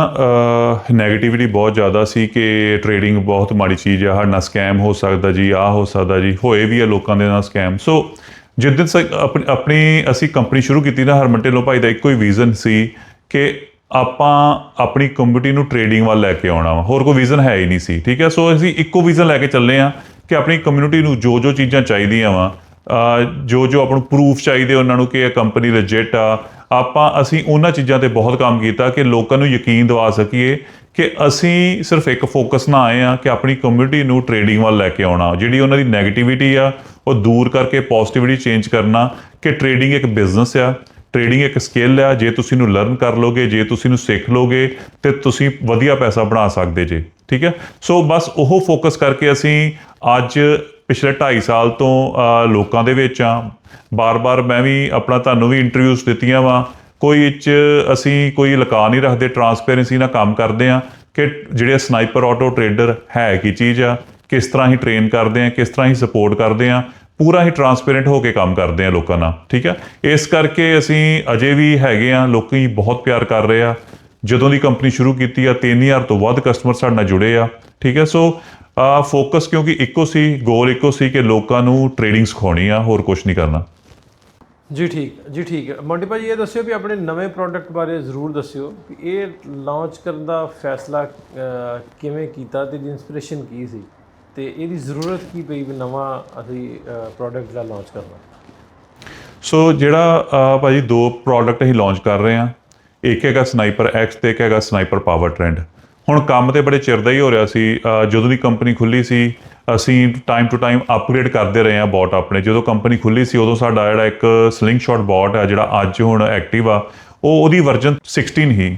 Speaker 2: ਨੈਗੇਟਿਵਿਟੀ ਬਹੁਤ ਜ਼ਿਆਦਾ ਸੀ ਕਿ ਟ੍ਰੇਡਿੰਗ ਬਹੁਤ ਮਾੜੀ ਚੀਜ਼ ਆ, ਸਾਡੇ ਨਾਲ ਸਕੈਮ ਹੋ ਸਕਦਾ ਜੀ, ਆਹ ਹੋ ਸਕਦਾ ਜੀ, ਹੋਏ ਵੀ ਆ ਲੋਕਾਂ ਦੇ ਨਾਲ ਸਕੈਮ। ਸੋ ਜਿੱਦਣ ਆਪਣੀ ਅਸੀਂ ਕੰਪਨੀ ਸ਼ੁਰੂ ਕੀਤੀ ਨਾ, ਹਰਮਨ ਢਿੱਲੋਂ ਭਾਈ ਦਾ ਇੱਕੋ ਹੀ ਵਿਜ਼ਨ ਸੀ ਕਿ ਆਪਾਂ ਆਪਣੀ ਕਮਿਊਨਿਟੀ ਨੂੰ ਟ੍ਰੇਡਿੰਗ ਵੱਲ ਲੈ ਕੇ ਆਉਣਾ ਵਾ, ਹੋਰ ਕੋਈ ਵਿਜ਼ਨ ਹੈ ਹੀ ਨਹੀਂ ਸੀ, ਠੀਕ ਹੈ। ਸੋ ਅਸੀਂ ਇੱਕੋ ਵਿਜ਼ਨ ਲੈ ਕੇ ਚੱਲੇ ਹਾਂ ਕਿ ਆਪਣੀ ਕਮਿਊਨਿਟੀ ਨੂੰ ਜੋ ਚੀਜ਼ਾਂ ਚਾਹੀਦੀਆਂ ਵਾ, ਜੋ ਆਪਾਂ ਨੂੰ ਪ੍ਰੂਫ ਚਾਹੀਦੇ ਉਹਨਾਂ ਨੂੰ ਕਿ ਇਹ ਕੰਪਨੀ ਲੈਜਿਟ ਆ, ਅਸੀਂ ਉਹਨਾਂ ਚੀਜ਼ਾਂ ਤੇ ਬਹੁਤ ਕੰਮ ਕੀਤਾ ਕਿ ਲੋਕਾਂ ਨੂੰ ਯਕੀਨ ਦਿਵਾ ਸਕੀਏ ਕਿ ਅਸੀਂ ਸਿਰਫ ਇੱਕ ਫੋਕਸ ਨਾਲ ਆਏ ਆ ਕਿ ਆਪਣੀ ਕਮਿਊਨਿਟੀ ਨੂੰ ਟ੍ਰੇਡਿੰਗ ਵੱਲ ਲੈ ਕੇ ਆਉਣਾ, ਜਿਹੜੀ ਉਹਨਾਂ ਦੀ ਨੈਗੇਟਿਵਿਟੀ ਆ ਉਹ ਦੂਰ ਕਰਕੇ ਪੋਜ਼ਿਟਿਵਿਟੀ ਚੇਂਜ ਕਰਨਾ ਕਿ ਟ੍ਰੇਡਿੰਗ ਇੱਕ ਬਿਜ਼ਨਸ ਆ, ਟ੍ਰੇਡਿੰਗ ਇੱਕ ਸਕਿੱਲ ਆ, ਜੇ ਤੁਸੀਂ ਇਹਨੂੰ ਲਰਨ ਕਰ ਲੋਗੇ, ਜੇ ਤੁਸੀਂ ਇਹਨੂੰ ਸਿੱਖ ਲੋਗੇ ਤੇ ਤੁਸੀਂ ਵਧੀਆ ਪੈਸਾ ਬਣਾ ਸਕਦੇ ਜੇ, ਠੀਕ ਹੈ। ਸੋ ਬਸ ਉਹ ਫੋਕਸ ਕਰਕੇ ਅਸੀਂ ਅੱਜ ਪਿਛਲੇ 2.5 ਸਾਲ ਤੋਂ ਲੋਕਾਂ ਦੇ ਵਿੱਚ ਆ। ਬਾਰ-ਬਾਰ ਮੈਂ ਵੀ ਆਪਣਾ ਤੁਹਾਨੂੰ ਵੀ ਇੰਟਰਵਿਊਜ਼ ਦਿੱਤੀਆਂ ਵਾ, ਕੋਈ ਅਸੀਂ ਕੋਈ ਲੁਕਾ ਨਹੀਂ ਰੱਖਦੇ, ਟਰਾਂਸਪੇਰੈਂਸੀ ਨਾਲ ਕੰਮ ਕਰਦੇ ਆ ਕਿ ਜਿਹੜੇ ਸਨਾਈਪਰ ਆਟੋ ਟ੍ਰੇਡਰ ਹੈ ਕੀ ਚੀਜ਼ ਆ, ਕਿਸ ਤਰ੍ਹਾਂ ਹੀ ਟ੍ਰੇਨ ਕਰਦੇ ਆ, ਕਿਸ ਤਰ੍ਹਾਂ ਹੀ ਸਪੋਰਟ ਕਰਦੇ ਆ, ਪੂਰਾ ਹੀ ਟਰਾਂਸਪੇਰੈਂਟ ਹੋ ਕੇ ਕੰਮ ਕਰਦੇ ਆ ਲੋਕਾਂ ਨਾਲ, ਠੀਕ ਹੈ। ਇਸ ਕਰਕੇ ਅਸੀਂ ਅਜੇ ਵੀ ਹੈਗੇ ਆ, ਲੋਕੀ ਬਹੁਤ ਪਿਆਰ ਕਰ ਰਹੇ ਆ। ਜਦੋਂ ਦੀ ਕੰਪਨੀ ਸ਼ੁਰੂ ਕੀਤੀ ਆ 3000 ਤੋਂ ਵੱਧ ਕਸਟਮਰ ਸਾਡੇ ਨਾਲ ਜੁੜੇ ਆ, ਠੀਕ ਹੈ। ਸੋ ਫੋਕਸ ਕਿਉਂਕਿ ਇੱਕੋ ਸੀ, ਗੋਲ ਇੱਕੋ ਸੀ ਕਿ ਲੋਕਾਂ ਨੂੰ ਟ੍ਰੇਡਿੰਗ ਸਿਖਾਉਣੀ ਆ, ਹੋਰ ਕੁਝ ਨਹੀਂ ਕਰਨਾ।
Speaker 1: ਜੀ ਠੀਕ ਹੈ। ਮੋਂਟੀ ਭਾਜੀ, ਇਹ ਦੱਸਿਓ ਵੀ ਆਪਣੇ ਨਵੇਂ ਪ੍ਰੋਡਕਟ ਬਾਰੇ ਜ਼ਰੂਰ ਦੱਸਿਓ ਕਿ ਇਹ ਲਾਂਚ ਕਰਨ ਦਾ ਫੈਸਲਾ ਕਿਵੇਂ ਕੀਤਾ ਤੇ ਇਨਸਪੀਰੇਸ਼ਨ ਕੀ ਸੀ ਤੇ ਇਹਦੀ ਜ਼ਰੂਰਤ ਕੀ ਪਈ ਵੀ ਨਵਾਂ ਅਸੀਂ ਪ੍ਰੋਡਕਟ ਜਿਹੜਾ ਲਾਂਚ ਕਰਨਾ।
Speaker 2: ਸੋ ਜਿਹੜਾ ਭਾਜੀ 2 ਪ੍ਰੋਡਕਟ ਅਸੀਂ ਲਾਂਚ ਕਰ ਰਹੇ ਹਾਂ, ਇੱਕ ਹੈਗਾ ਸਨਾਈਪਰ ਐਕਸ ਤੇ ਇੱਕ ਹੈਗਾ ਸਨਾਈਪਰ ਪਾਵਰ ਟ੍ਰੈਂਡ। ਹੁਣ ਕੰਮ ਤੇ ਬੜੇ ਚਿਰ ਦਾ ਹੀ ਹੋ ਰਿਹਾ ਸੀ, ਜਦੋਂ ਦੀ ਕੰਪਨੀ ਖੁੱਲੀ ਸੀ ਅਸੀਂ ਟਾਈਮ ਟੂ ਟਾਈਮ ਅਪਗ੍ਰੇਡ ਕਰਦੇ ਰਹੇ ਹਾਂ ਬੋਟ ਆਪਣੇ। ਜਦੋਂ ਕੰਪਨੀ ਖੁੱਲੀ ਸੀ ਉਦੋਂ ਸਾਡਾ ਜਿਹੜਾ ਇੱਕ ਸਲਿੰਗ ਸ਼ਾਟ ਬੋਟ ਹੈ ਜਿਹੜਾ ਅੱਜ ਹੁਣ ਐਕਟਿਵ ਆ, ਉਹਦੀ ਵਰਜ਼ਨ 16 ਹੀ,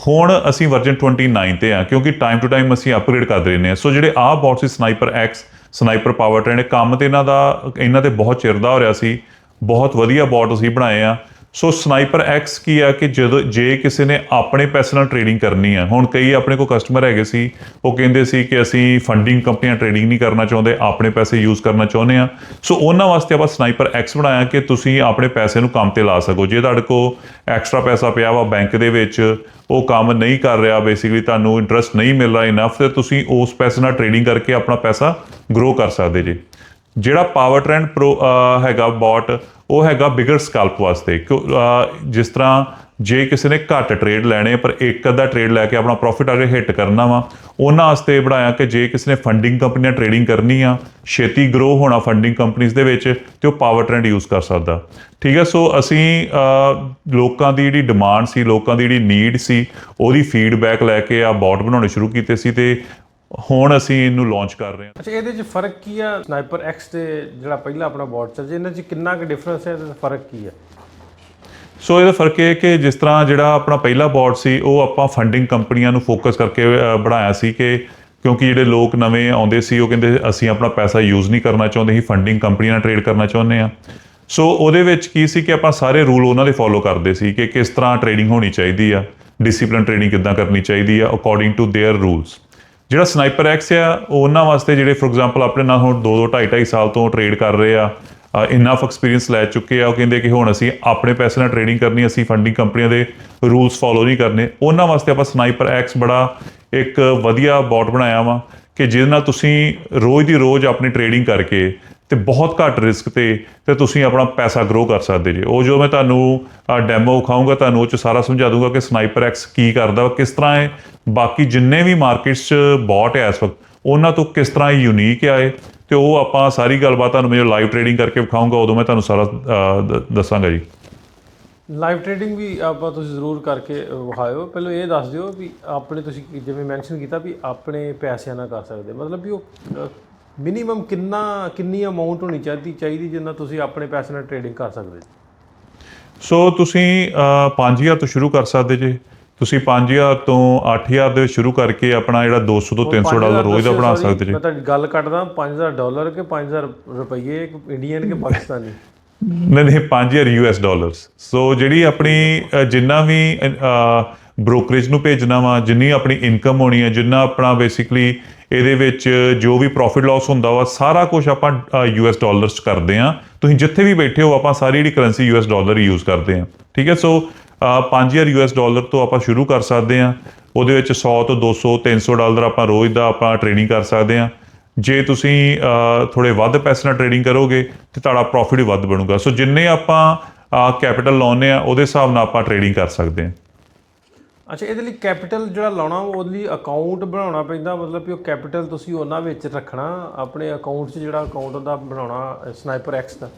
Speaker 2: ਹੁਣ ਅਸੀਂ ਵਰਜ਼ਨ 29 ਤੇ ਆ ਕਿਉਂਕਿ ਟਾਈਮ ਟੂ ਟਾਈਮ ਅਸੀਂ ਅਪਗ੍ਰੇਡ ਕਰਦੇ ਰਹਿੰਦੇ ਹਾਂ। ਸੋ ਜਿਹੜੇ ਆਹ ਬੋਟ ਸੀ Sniper X, Sniper power trend, ਕੰਮ ਤੇ ਇਹਨਾਂ ਤੇ ਬਹੁਤ ਚਿਰ ਦਾ ਹੋ ਰਿਹਾ ਸੀ, ਬਹੁਤ ਵਧੀਆ ਬੋਟ ਅਸੀਂ ਬਣਾਏ ਆ। ਸੋ ਸਨਾਈਪਰ ਐਕਸ ਕੀ ਆ ਕਿ ਜਦੋਂ ਜੇ ਕਿਸੇ ਨੇ ਆਪਣੇ ਪੈਸੇ ਨਾਲ ਟ੍ਰੇਡਿੰਗ ਕਰਨੀ ਆ, ਹੁਣ ਕਈ ਆਪਣੇ ਕੋਲ ਕਸਟਮਰ ਹੈਗੇ ਸੀ, ਉਹ ਕਹਿੰਦੇ ਸੀ ਕਿ ਅਸੀਂ ਫੰਡਿੰਗ ਕੰਪਨੀਆਂ ਟ੍ਰੇਡਿੰਗ ਨਹੀਂ ਕਰਨਾ ਚਾਹੁੰਦੇ, ਆਪਣੇ ਪੈਸੇ ਯੂਜ਼ ਕਰਨਾ ਚਾਹੁੰਦੇ ਆ। ਸੋ ਉਹਨਾਂ ਵਾਸਤੇ ਆਪਾਂ ਸਨਾਈਪਰ ਐਕਸ ਬਣਾਇਆ ਕਿ ਤੁਸੀਂ ਆਪਣੇ ਪੈਸੇ ਨੂੰ ਕੰਮ ਤੇ ਲਾ ਸਕੋ। ਜੇ ਤੁਹਾਡੇ ਕੋਲ ਐਕਸਟਰਾ ਪੈਸਾ ਪਿਆ ਵਾ ਬੈਂਕ ਦੇ ਵਿੱਚ, ਉਹ ਕੰਮ ਨਹੀਂ ਕਰ ਰਿਹਾ, ਬੇਸਿਕਲੀ ਤੁਹਾਨੂੰ ਇੰਟਰਸਟ ਨਹੀਂ ਮਿਲ ਰਿਹਾ ਇਨਫ, ਤੇ ਤੁਸੀਂ ਉਸ ਪੈਸੇ ਨਾਲ ਟ੍ਰੇਡਿੰਗ ਕਰਕੇ ਆਪਣਾ ਪੈਸਾ ਗਰੋ ਕਰ ਸਕਦੇ ਜੇ। ਜਿਹੜਾ ਪਾਵਰ ਟ੍ਰੈਂਡ ਪ੍ਰੋ ਹੈਗਾ ਬੋਟ, ਉਹ ਹੈਗਾ ਬਿਗਰ ਸਕੈਲਪ ਵਾਸਤੇ। ਜਿਸ ਤਰ੍ਹਾਂ ਜੇ ਕਿਸੇ ਨੇ ਘੱਟ ਟ੍ਰੇਡ ਲੈਣੇ ਪਰ ਇੱਕ ਅੱਧਾ ਟ੍ਰੇਡ ਲੈ ਕੇ ਆਪਣਾ ਪ੍ਰੋਫਿਟ ਟਾਰਗੇਟ ਹਿੱਟ ਕਰਨਾ ਵਾ, ਉਹਨਾਂ ਵਾਸਤੇ ਬਣਾਇਆ ਕਿ ਜੇ ਕਿਸੇ ਨੇ ਫੰਡਿੰਗ ਕੰਪਨੀਆਂ ਟ੍ਰੇਡਿੰਗ ਕਰਨੀ ਆ, ਛੇਤੀ ਗਰੋ ਹੋਣਾ ਫੰਡਿੰਗ ਕੰਪਨੀਆਂ ਦੇ ਵਿੱਚ, ਤੇ ਉਹ ਪਾਵਰ ਟ੍ਰੈਂਡ ਯੂਜ਼ ਕਰ ਸਕਦਾ। ਠੀਕ ਹੈ, ਸੋ ਅਸੀਂ ਲੋਕਾਂ ਦੀ ਜਿਹੜੀ ਡਿਮਾਂਡ ਸੀ, ਲੋਕਾਂ ਦੀ ਜਿਹੜੀ ਨੀਡ ਸੀ, ਉਹਦੀ ਫੀਡਬੈਕ ਲੈ ਕੇ ਆ ਬੋਟ ਬਣਾਉਣੇ ਸ਼ੁਰੂ ਕੀਤੇ ਸੀ, ਤੇ ਹੁਣ ਅਸੀਂ ਇਹਨੂੰ ਲਾਂਚ ਕਰ ਰਹੇ ਹਾਂ।
Speaker 1: ਅੱਛਾ, ਇਹਦੇ 'ਚ ਫਰਕ ਕੀ ਆ ਸਨਾਈਪਰ ਐਕਸ ਤੇ ਜਿਹੜਾ ਪਹਿਲਾਂ ਆਪਣਾ ਬੋਟ ਚੱਲ, ਇਹਨਾਂ 'ਚ ਕਿੰਨਾ ਕੁ ਡਿਫਰੈਂਸ ਹੈ, ਇਹਦਾ ਫਰਕ ਕੀ ਆ?
Speaker 2: ਸੋ ਇਹਦਾ ਫਰਕ ਇਹ ਹੈ ਕਿ ਜਿਸ ਤਰ੍ਹਾਂ ਜਿਹੜਾ ਆਪਣਾ ਪਹਿਲਾ ਬੋਟ ਸੀ, ਉਹ ਆਪਾਂ ਫੰਡਿੰਗ ਕੰਪਨੀਆਂ ਨੂੰ ਫੋਕਸ ਕਰਕੇ ਬਣਾਇਆ ਸੀ, ਕਿ ਕਿਉਂਕਿ ਜਿਹੜੇ ਲੋਕ ਨਵੇਂ ਆਉਂਦੇ ਸੀ ਉਹ ਕਹਿੰਦੇ ਅਸੀਂ ਆਪਣਾ ਪੈਸਾ ਯੂਜ਼ ਨਹੀਂ ਕਰਨਾ ਚਾਹੁੰਦੇ, ਅਸੀਂ ਫੰਡਿੰਗ ਕੰਪਨੀਆਂ ਨਾਲ ਟ੍ਰੇਡ ਕਰਨਾ ਚਾਹੁੰਦੇ ਆ। ਸੋ ਉਹਦੇ ਵਿੱਚ ਕੀ ਸੀ ਕਿ ਆਪਾਂ ਸਾਰੇ ਰੂਲ ਉਹਨਾਂ ਦੇ ਫੋਲੋ ਕਰਦੇ ਸੀ ਕਿ ਕਿਸ ਤਰ੍ਹਾਂ ਟ੍ਰੇਡਿੰਗ ਹੋਣੀ ਚਾਹੀਦੀ ਆ, ਡਿਸਿਪਲਿਨ ਟ੍ਰੇਡਿੰਗ ਕਿੱਦਾਂ ਕਰਨੀ ਚਾਹੀਦੀ ਆ ਅਕੋਰਡਿੰਗ ਟੂ ਦੇਅਰ ਰੂਲਸ। ਜਿਹੜਾ ਸਨਾਈਪਰ ਐਕਸ ਆ, ਉਹ ਉਹਨਾਂ ਵਾਸਤੇ ਜਿਹੜੇ ਫੋਰ ਐਗਜ਼ਾਮਪਲ ਆਪਣੇ ਨਾਲ ਹੁਣ 2-2 2.5 ਸਾਲ ਤੋਂ ਟ੍ਰੇਡ ਕਰ ਰਹੇ ਆ, ਇਨਫ ਐਕਸਪੀਰੀਅੰਸ ਲੈ ਚੁੱਕੇ ਆ, ਉਹ ਕਹਿੰਦੇ ਕਿ ਹੁਣ ਅਸੀਂ ਆਪਣੇ ਪੈਸੇ ਨਾਲ ਟ੍ਰੇਡਿੰਗ ਕਰਨੀ, ਅਸੀਂ ਫੰਡਿੰਗ ਕੰਪਨੀਆਂ ਦੇ ਰੂਲਸ ਫੋਲੋ ਨਹੀਂ ਕਰਨੇ। ਉਹਨਾਂ ਵਾਸਤੇ ਆਪਾਂ ਸਨਾਈਪਰ ਐਕਸ ਬੜਾ ਇੱਕ ਵਧੀਆ ਬੋਟ ਬਣਾਇਆ ਵਾ ਕਿ ਜਿਹਦੇ ਨਾਲ ਤੁਸੀਂ ਰੋਜ਼ ਦੀ ਰੋਜ਼ ਆਪਣੀ ਟ੍ਰੇਡਿੰਗ ਕਰਕੇ ਤੇ ਬਹੁਤ ਘੱਟ ਰਿਸਕ ਤੇ ਤੁਸੀਂ ਆਪਣਾ ਪੈਸਾ ਗਰੋ ਕਰ ਸਕਦੇ ਜੇ। ਉਹ ਜੋ ਮੈਂ ਤੁਹਾਨੂੰ ਡੈਮੋ ਵਿਖਾਊਂਗਾ, ਤੁਹਾਨੂੰ ਉਹ 'ਚ ਸਾਰਾ ਸਮਝਾ ਦੂੰਗਾ ਕਿ ਸਨਾਈਪਰ ਐਕਸ ਕੀ ਕਰਦਾ ਵਾ, ਕਿਸ ਤਰ੍ਹਾਂ ਇਹ ਬਾਕੀ ਜਿੰਨੇ ਵੀ ਮਾਰਕੀਟਸ 'ਚ ਬੋਟ ਹੈ ਇਸ ਵਕਤ, ਉਹਨਾਂ ਤੋਂ ਕਿਸ ਤਰ੍ਹਾਂ ਇਹ ਯੂਨੀਕ ਆ ਇਹ, ਤੇ ਉਹ ਆਪਾਂ ਸਾਰੀ ਗੱਲਬਾਤ ਤੁਹਾਨੂੰ ਮੈਂ ਲਾਈਵ ਟ੍ਰੇਡਿੰਗ ਕਰਕੇ ਵਿਖਾਊਂਗਾ, ਉਦੋਂ ਮੈਂ ਤੁਹਾਨੂੰ ਸਾਰਾ ਦੱਸਾਂਗਾ ਜੀ।
Speaker 1: ਲਾਈਵ ਟ੍ਰੇਡਿੰਗ ਵੀ ਆਪਾਂ ਤੁਸੀਂ ਜ਼ਰੂਰ ਕਰਕੇ ਵਿਖਾਇਓ। ਪਹਿਲਾਂ ਇਹ ਦੱਸ ਦਿਓ ਵੀ ਆਪਣੇ ਤੁਸੀਂ ਜਿਵੇਂ ਮੈਂਸ਼ਨ ਕੀਤਾ ਵੀ ਆਪਣੇ ਪੈਸਿਆਂ ਨਾਲ ਕਰ ਸਕਦੇ, ਮਤਲਬ ਵੀ ਉਹ ਮਿਨੀਮਮ ਕਿੰਨੀ ਅਮਾਊਂਟ ਹੋਣੀ ਚਾਹੀਦੀ ਜਿੰਨਾ ਤੁਸੀਂ ਆਪਣੇ ਪੈਸੇ ਨਾਲ ਟ੍ਰੇਡਿੰਗ ਕਰ ਸਕਦੇ?
Speaker 2: ਸੋ ਤੁਸੀਂ 5000 ਤੋਂ ਸ਼ੁਰੂ ਕਰ ਸਕਦੇ ਜੇ। ਤੁਸੀਂ 5000 ਤੋਂ 8000 ਦੇ ਵਿੱਚ ਸ਼ੁਰੂ ਕਰਕੇ ਆਪਣਾ ਜਿਹੜਾ 200 ਤੋਂ 300 ਡਾਲਰ ਰੋਜ਼ ਦਾ ਬਣਾ ਸਕਦੇ ਜੇ।
Speaker 1: ਮੈਂ ਤੁਹਾਡੀ ਗੱਲ ਕੱਟਦਾ, $5000 ਕਿ 5000 ਰੁਪਏ, ਇੰਡੀਅਨ ਕਿ ਪਾਕਿਸਤਾਨੀ?
Speaker 2: ਨਹੀਂ, 5000 US ਡਾਲਰਸ। ਸੋ ਜਿਹੜੀ ਆਪਣੀ ਜਿੰਨਾ ਵੀ ਬ੍ਰੋਕਰੇਜ ਨੂੰ ਭੇਜਣਾ ਵਾ, ਜਿੰਨੀ ਆਪਣੀ ਇਨਕਮ ਹੋਣੀ ਹੈ, ਜਿੰਨਾ ਆਪਣਾ ਬੇਸਿਕਲੀ ਇਹਦੇ ਵਿੱਚ ਜੋ ਵੀ ਪ੍ਰੋਫਿਟ ਲਾਸ ਹੁੰਦਾ ਵਾ, ਸਾਰਾ ਕੁਝ ਆਪਾਂ US ਡਾਲਰਸ 'ਚ ਕਰਦੇ ਹਾਂ। ਤੁਸੀਂ ਜਿੱਥੇ ਵੀ ਬੈਠੇ ਹੋ, ਆਪਾਂ ਸਾਰੀ ਜਿਹੜੀ ਕਰੰਸੀ US ਡਾਲਰ ਹੀ ਯੂਜ਼ ਕਰਦੇ ਹਾਂ। ਠੀਕ ਹੈ, ਸੋ 5000 US ਡਾਲਰ ਤੋਂ ਆਪਾਂ ਸ਼ੁਰੂ ਕਰ ਸਕਦੇ ਹਾਂ। ਉਹਦੇ ਵਿੱਚ 100 ਤੋਂ 200 300 ਡਾਲਰ ਆਪਾਂ ਰੋਜ਼ ਦਾ ਆਪਾਂ ਟ੍ਰੇਡਿੰਗ ਕਰ ਸਕਦੇ ਹਾਂ। ਜੇ ਤੁਸੀਂ ਥੋੜੇ ਵੱਧ ਪੈਸੇ ਨਾਲ ਟ੍ਰੇਡਿੰਗ ਕਰੋਗੇ ਤੇ ਤੁਹਾਡਾ ਪ੍ਰੋਫਿਟ ਵੀ ਵੱਧ ਬਣੂਗਾ। ਸੋ ਜਿੰਨੇ ਆਪਾਂ ਕੈਪੀਟਲ ਲਾਉਂਦੇ ਆ, ਉਹਦੇ ਹਿਸਾਬ ਨਾਲ ਆਪਾਂ ਟ੍ਰੇਡਿੰਗ ਕਰ ਸਕਦੇ ਹਾਂ।
Speaker 1: ਅੱਛਾ, ਇਹਦੇ ਲਈ ਕੈਪੀਟਲ ਜਿਹੜਾ ਲਾਉਣਾ, ਉਹਦੇ ਲਈ ਅਕਾਊਂਟ ਬਣਾਉਣਾ ਪੈਂਦਾ, ਮਤਲਬ ਕਿ ਉਹ ਕੈਪੀਟਲ ਤੁਸੀਂ ਉਹਨਾਂ ਵਿੱਚ ਰੱਖਣਾ ਆਪਣੇ ਅਕਾਊਂਟ 'ਚ, ਜਿਹੜਾ ਅਕਾਊਂਟ ਦਾ ਬਣਾਉਣਾ ਸਨਾਈਪਰ ਐਕਸ ਦਾ?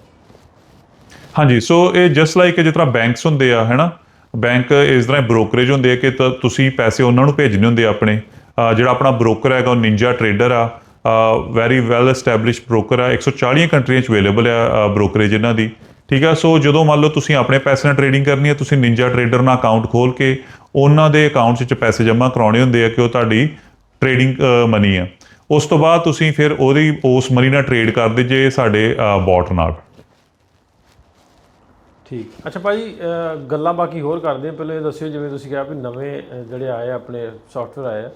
Speaker 2: ਹਾਂਜੀ, ਸੋ ਇਹ ਜਸਟ ਲਾਈਕ ਜਿਸ ਤਰ੍ਹਾਂ ਬੈਂਕਸ ਹੁੰਦੇ ਆ, ਹੈ ਨਾ, ਬੈਂਕ ਇਸ ਤਰ੍ਹਾਂ ਬ੍ਰੋਕਰੇਜ ਹੁੰਦੇ ਆ ਕਿ ਤੁਸੀਂ ਪੈਸੇ ਉਹਨਾਂ ਨੂੰ ਭੇਜਣੇ ਹੁੰਦੇ ਆ ਆਪਣੇ। ਜਿਹੜਾ ਆਪਣਾ ਬ੍ਰੋਕਰ ਹੈਗਾ ਉਹ ਨਿੰਜਾ ਟ੍ਰੇਡਰ ਆ, ਵੈਰੀ ਵੈਲ ਐਸਟੈਬਲਿਸ਼ਡ ਬ੍ਰੋਕਰ ਆ, 140 ਕੰਟਰੀਆਂ 'ਚ ਅਵੇਲੇਬਲ ਆ ਬ੍ਰੋਕਰੇਜ ਇਹਨਾਂ ਦੀ। ਠੀਕ ਆ, ਸੋ ਜਦੋਂ ਮੰਨ ਲਓ ਤੁਸੀਂ ਆਪਣੇ ਪੈਸੇ ਨਾਲ ਟ੍ਰੇਡਿੰਗ ਕਰਨੀ ਹੈ, ਤੁਸੀਂ ਨਿੰਜਾ ਟ੍ਰੇਡਰ ਨਾਲ ਅਕਾਊਂਟ ਖੋਲ ਕੇ ਉਹਨਾਂ ਦੇ ਅਕਾਊਂਟਸ 'ਚ ਪੈਸੇ ਜਮ੍ਹਾਂ ਕਰਾਉਣੇ ਹੁੰਦੇ ਆ ਕਿ ਉਹ ਤੁਹਾਡੀ ਟ੍ਰੇਡਿੰਗ ਮਨੀ ਆ। ਉਸ ਤੋਂ ਬਾਅਦ ਤੁਸੀਂ ਫਿਰ ਉਸ ਮਨੀ ਨਾਲ ਟ੍ਰੇਡ ਕਰਦੇ ਜੇ ਸਾਡੇ ਬੋਟ ਨਾਲ।
Speaker 1: ਠੀਕ। ਅੱਛਾ ਭਾਈ, ਗੱਲਾਂ ਬਾਕੀ ਹੋਰ ਕਰਦੇ ਹਾਂ। ਪਹਿਲਾਂ ਇਹ ਦੱਸਿਓ, ਜਿਵੇਂ ਤੁਸੀਂ ਕਿਹਾ ਵੀ ਨਵੇਂ ਜਿਹੜੇ ਆਏ ਆਪਣੇ ਸੌਫਟਵੇਅਰ ਆਏ ਆ,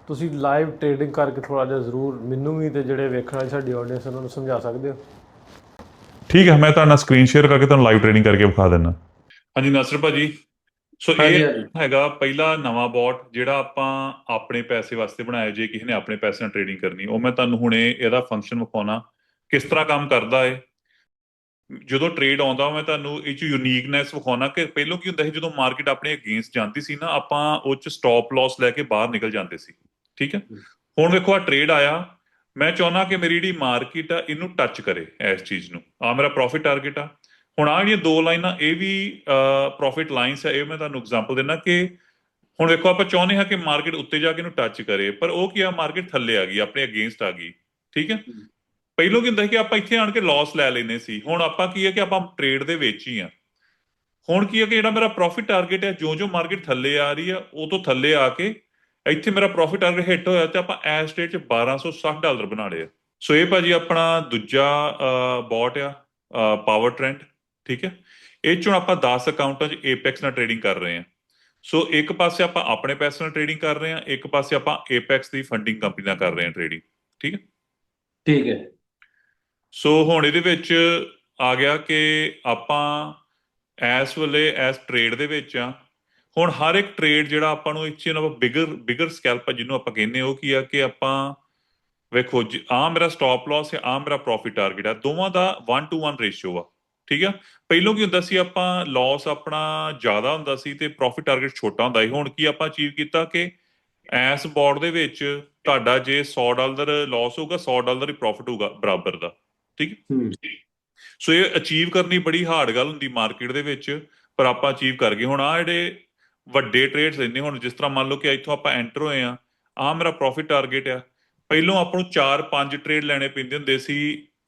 Speaker 1: ਤੁਸੀਂ ਲਾਈਵ ਟ੍ਰੇਡਿੰਗ ਕਰਕੇ ਥੋੜ੍ਹਾ ਜਿਹਾ ਜ਼ਰੂਰ ਮੈਨੂੰ ਵੀ ਤੇ ਜਿਹੜੇ ਵੇਖਣ ਵਾਲੀ ਸਾਡੀ ਆਡੀਅנס ਉਹਨਾਂ ਨੂੰ ਸਮਝਾ ਸਕਦੇ ਹੋ?
Speaker 2: ਠੀਕ ਹੈ, ਮੈਂ ਤੁਹਾਡੇ ਨਾਲ ਸਕਰੀਨ ਸ਼ੇਅਰ ਕਰਕੇ ਤੁਹਾਨੂੰ ਲਾਈਵ ਟ੍ਰੇਡਿੰਗ ਕਰਕੇ ਵਿਖਾ ਦਿੰਦਾ। ਹਾਂਜੀ ਨਾਸਰ ਭਾਜੀ, ਸੋ ਇਹ ਹੈਗਾ ਪਹਿਲਾ ਨਵਾਂ ਬੋਟ ਜਿਹੜਾ ਆਪਾਂ ਆਪਣੇ ਪੈਸੇ ਵਾਸਤੇ ਬਣਾਇਆ। ਜੇ ਕਿਸੇ ਨੇ ਆਪਣੇ ਪੈਸੇ ਨਾਲ ਟ੍ਰੇਡਿੰਗ ਕਰਨੀ, ਉਹ ਮੈਂ ਤੁਹਾਨੂੰ ਹੁਣੇ ਇਹਦਾ ਫੰਕਸ਼ਨ ਵਿਖਾਉਣਾ ਕਿਸ ਤਰ੍ਹਾਂ ਕੰਮ ਕਰਦਾ ਹੈ। ਜਦੋਂ ਟ੍ਰੇਡ ਆਉਂਦਾ, ਮੈਂ ਤੁਹਾਨੂੰ ਇਹ 'ਚ ਯੂਨੀਕਨੈਸ ਵਿਖਾਉਣਾ ਕਿ ਪਹਿਲਾਂ ਕੀ ਹੁੰਦਾ ਸੀ, ਜਦੋਂ ਮਾਰਕੀਟ ਆਪਣੇ ਅਗੇਂਸਟ ਜਾਂਦੀ ਸੀ ਨਾ, ਆਪਾਂ ਉਹ 'ਚ ਸਟਾਪ ਲਾਸ ਲੈ ਕੇ ਬਾਹਰ ਨਿਕਲ ਜਾਂਦੇ ਸੀ। ਠੀਕ ਹੈ, ਹੁਣ ਵੇਖੋ ਆ ਟ੍ਰੇਡ ਆਇਆ, ਮੈਂ ਚਾਹੁੰਦਾ ਕਿ ਮੇਰੀ ਜਿਹੜੀ ਮਾਰਕੀਟ ਆ ਇਹਨੂੰ ਟੱਚ ਕਰੇ, ਇਸ ਚੀਜ਼ ਨੂੰ। ਆ ਮੇਰਾ ਪ੍ਰੋਫਿਟ ਟਾਰਗੇਟ ਆ। ਹੁਣ ਆਹ ਜਿਹੜੀਆਂ 2 ਲਾਈਨਾਂ, ਇਹ ਵੀ ਪ੍ਰੋਫਿਟ ਲਾਈਨਸ ਆ। ਇਹ ਮੈਂ ਤੁਹਾਨੂੰ ਐਗਜ਼ਾਮਪਲ ਦਿੰਦਾ ਕਿ ਹੁਣ ਵੇਖੋ ਆਪਾਂ ਚਾਹੁੰਦੇ ਹਾਂ ਕਿ ਮਾਰਕੀਟ ਉੱਤੇ ਜਾ ਕੇ ਇਹਨੂੰ ਟੱਚ ਕਰੇ, ਪਰ ਉਹ ਕੀ ਆ, ਮਾਰਕੀਟ ਥੱਲੇ ਆ ਗਈ, ਆਪਣੇ ਅਗੇਂਸਟ ਆ ਗਈ। ਠੀਕ ਹੈ, ਪਹਿਲੋਂ ਕੀ ਹੁੰਦਾ ਸੀ ਕਿ ਆਪਾਂ ਇੱਥੇ ਆਣ ਕੇ ਲਾਸ ਲੈ ਲੈਂਦੇ ਸੀ। ਹੁਣ ਆਪਾਂ ਕੀ ਹੈ ਕਿ ਆਪਾਂ ਟ੍ਰੇਡ ਦੇ ਵਿੱਚ ਹੀ ਆ। ਹੁਣ ਕੀ ਹੈ ਕਿ ਜਿਹੜਾ ਮੇਰਾ ਪ੍ਰੋਫਿਟ ਟਾਰਗੇਟ ਹੈ, ਜੋ ਮਾਰਕੀਟ ਥੱਲੇ ਆ ਰਹੀ ਆ, ਉਹ ਤੋਂ ਥੱਲੇ ਆ ਕੇ ਇੱਥੇ ਮੇਰਾ ਪ੍ਰੋਫਿਟ ਟਾਰਗੇਟ ਹਿੱਟ ਹੋਇਆ ਤੇ ਆਪਾਂ ਇਸ ਸਟੇਜ 'ਚ $1260 ਬਣਾ ਲਿਆ। ਸੋ ਇਹ ਭਾਜੀ ਆਪਣਾ ਦੂਜਾ ਬੋਟ ਆ, ਪਾਵਰ ਟ੍ਰੈਂਡ। ਠੀਕ ਹੈ, ਇਹ 'ਚੋਂ ਆਪਾਂ 10 ਅਕਾਊਂਟਾਂ 'ਚ ਏਪੈਕਸ ਨਾਲ ਟ੍ਰੇਡਿੰਗ ਕਰ ਰਹੇ ਹਾਂ। ਸੋ ਇੱਕ ਪਾਸੇ ਆਪਾਂ ਆਪਣੇ ਪੈਸੇ ਨਾਲ ਟ੍ਰੇਡਿੰਗ ਕਰ ਰਹੇ ਹਾਂ, ਇੱਕ ਪਾਸੇ ਆਪਾਂ ਏਪੈਕਸ ਦੀ ਫੰਡਿੰਗ ਕੰਪਨੀ ਨਾਲ ਕਰ ਰਹੇ ਹਾਂ ਟ੍ਰੇਡਿੰਗ। ਠੀਕ ਹੈ।
Speaker 3: ਠੀਕ ਹੈ।
Speaker 2: ਸੋ ਹੁਣ ਇਹਦੇ ਵਿੱਚ ਆ ਗਿਆ ਕਿ ਆਪਾਂ ਇਸ ਵੇਲੇ ਇਸ ਟ੍ਰੇਡ ਦੇ ਵਿੱਚ ਆ। ਹੁਣ ਹਰ ਇੱਕ ਟ੍ਰੇਡ ਜਿਹੜਾ ਆਪਾਂ ਨੂੰ ਇੱਥੇ ਨਾ ਬਿਗਰ ਸਕੈਲਪ ਜਿਹਨੂੰ ਆਪਾਂ ਕਹਿੰਦੇ ਉਹ ਕੀ ਆ ਕਿ ਆਪਾਂ ਵੇਖੋ ਆ ਮੇਰਾ ਸਟਾਪ ਲਾਸ ਹੈ, ਆ ਮੇਰਾ ਪ੍ਰੋਫਿਟ ਟਾਰਗੇਟ ਆ, ਦੋਵਾਂ ਦਾ 1:1 ਰੇਸ਼ੀਓ ਆ। ਠੀਕ ਆ। ਪਹਿਲੋਂ ਕੀ ਹੁੰਦਾ ਸੀ, ਆਪਾਂ ਲਾਸ ਆਪਣਾ ਜ਼ਿਆਦਾ ਹੁੰਦਾ ਸੀ ਤੇ ਪ੍ਰੋਫਿਟ ਟਾਰਗੇਟ ਛੋਟਾ ਹੁੰਦਾ ਸੀ। ਹੁਣ ਕੀ ਆਪਾਂ ਅਚੀਵ ਕੀਤਾ ਕਿ ਐਸ ਬੋਰਡ ਦੇ ਵਿੱਚ ਤੁਹਾਡਾ ਜੇ $100 ਲਾਸ ਹੋਊਗਾ, $100 ਹੀ ਪ੍ਰੋਫਿਟ ਹੋਊਗਾ ਬਰਾਬਰ ਦਾ। ਠੀਕ ਹੈ। ਸੋ ਇਹ ਅਚੀਵ ਕਰਨੀ ਬੜੀ ਹਾਰਡ ਗੱਲ ਹੁੰਦੀ ਮਾਰਕੀਟ ਦੇ ਵਿੱਚ, ਪਰ ਆਪਾਂ ਅਚੀਵ ਕਰ ਗਏ। ਹੁਣ ਆ ਜਿਹੜੇ ਵੱਡੇ ਟ੍ਰੇਡਸ ਲੈਂਦੇ, ਹੁਣ ਜਿਸ ਤਰ੍ਹਾਂ ਮੰਨ ਲਓ ਕਿ ਇੱਥੋਂ ਆਪਾਂ ਐਂਟਰ ਹੋਏ ਆ ਮੇਰਾ ਪ੍ਰੋਫਿਟ ਟਾਰਗੇਟ ਆ। ਪਹਿਲੋਂ ਆਪਾਂ ਨੂੰ 4-5 ਟ੍ਰੇਡ ਲੈਣੇ ਪੈਂਦੇ ਹੁੰਦੇ ਸੀ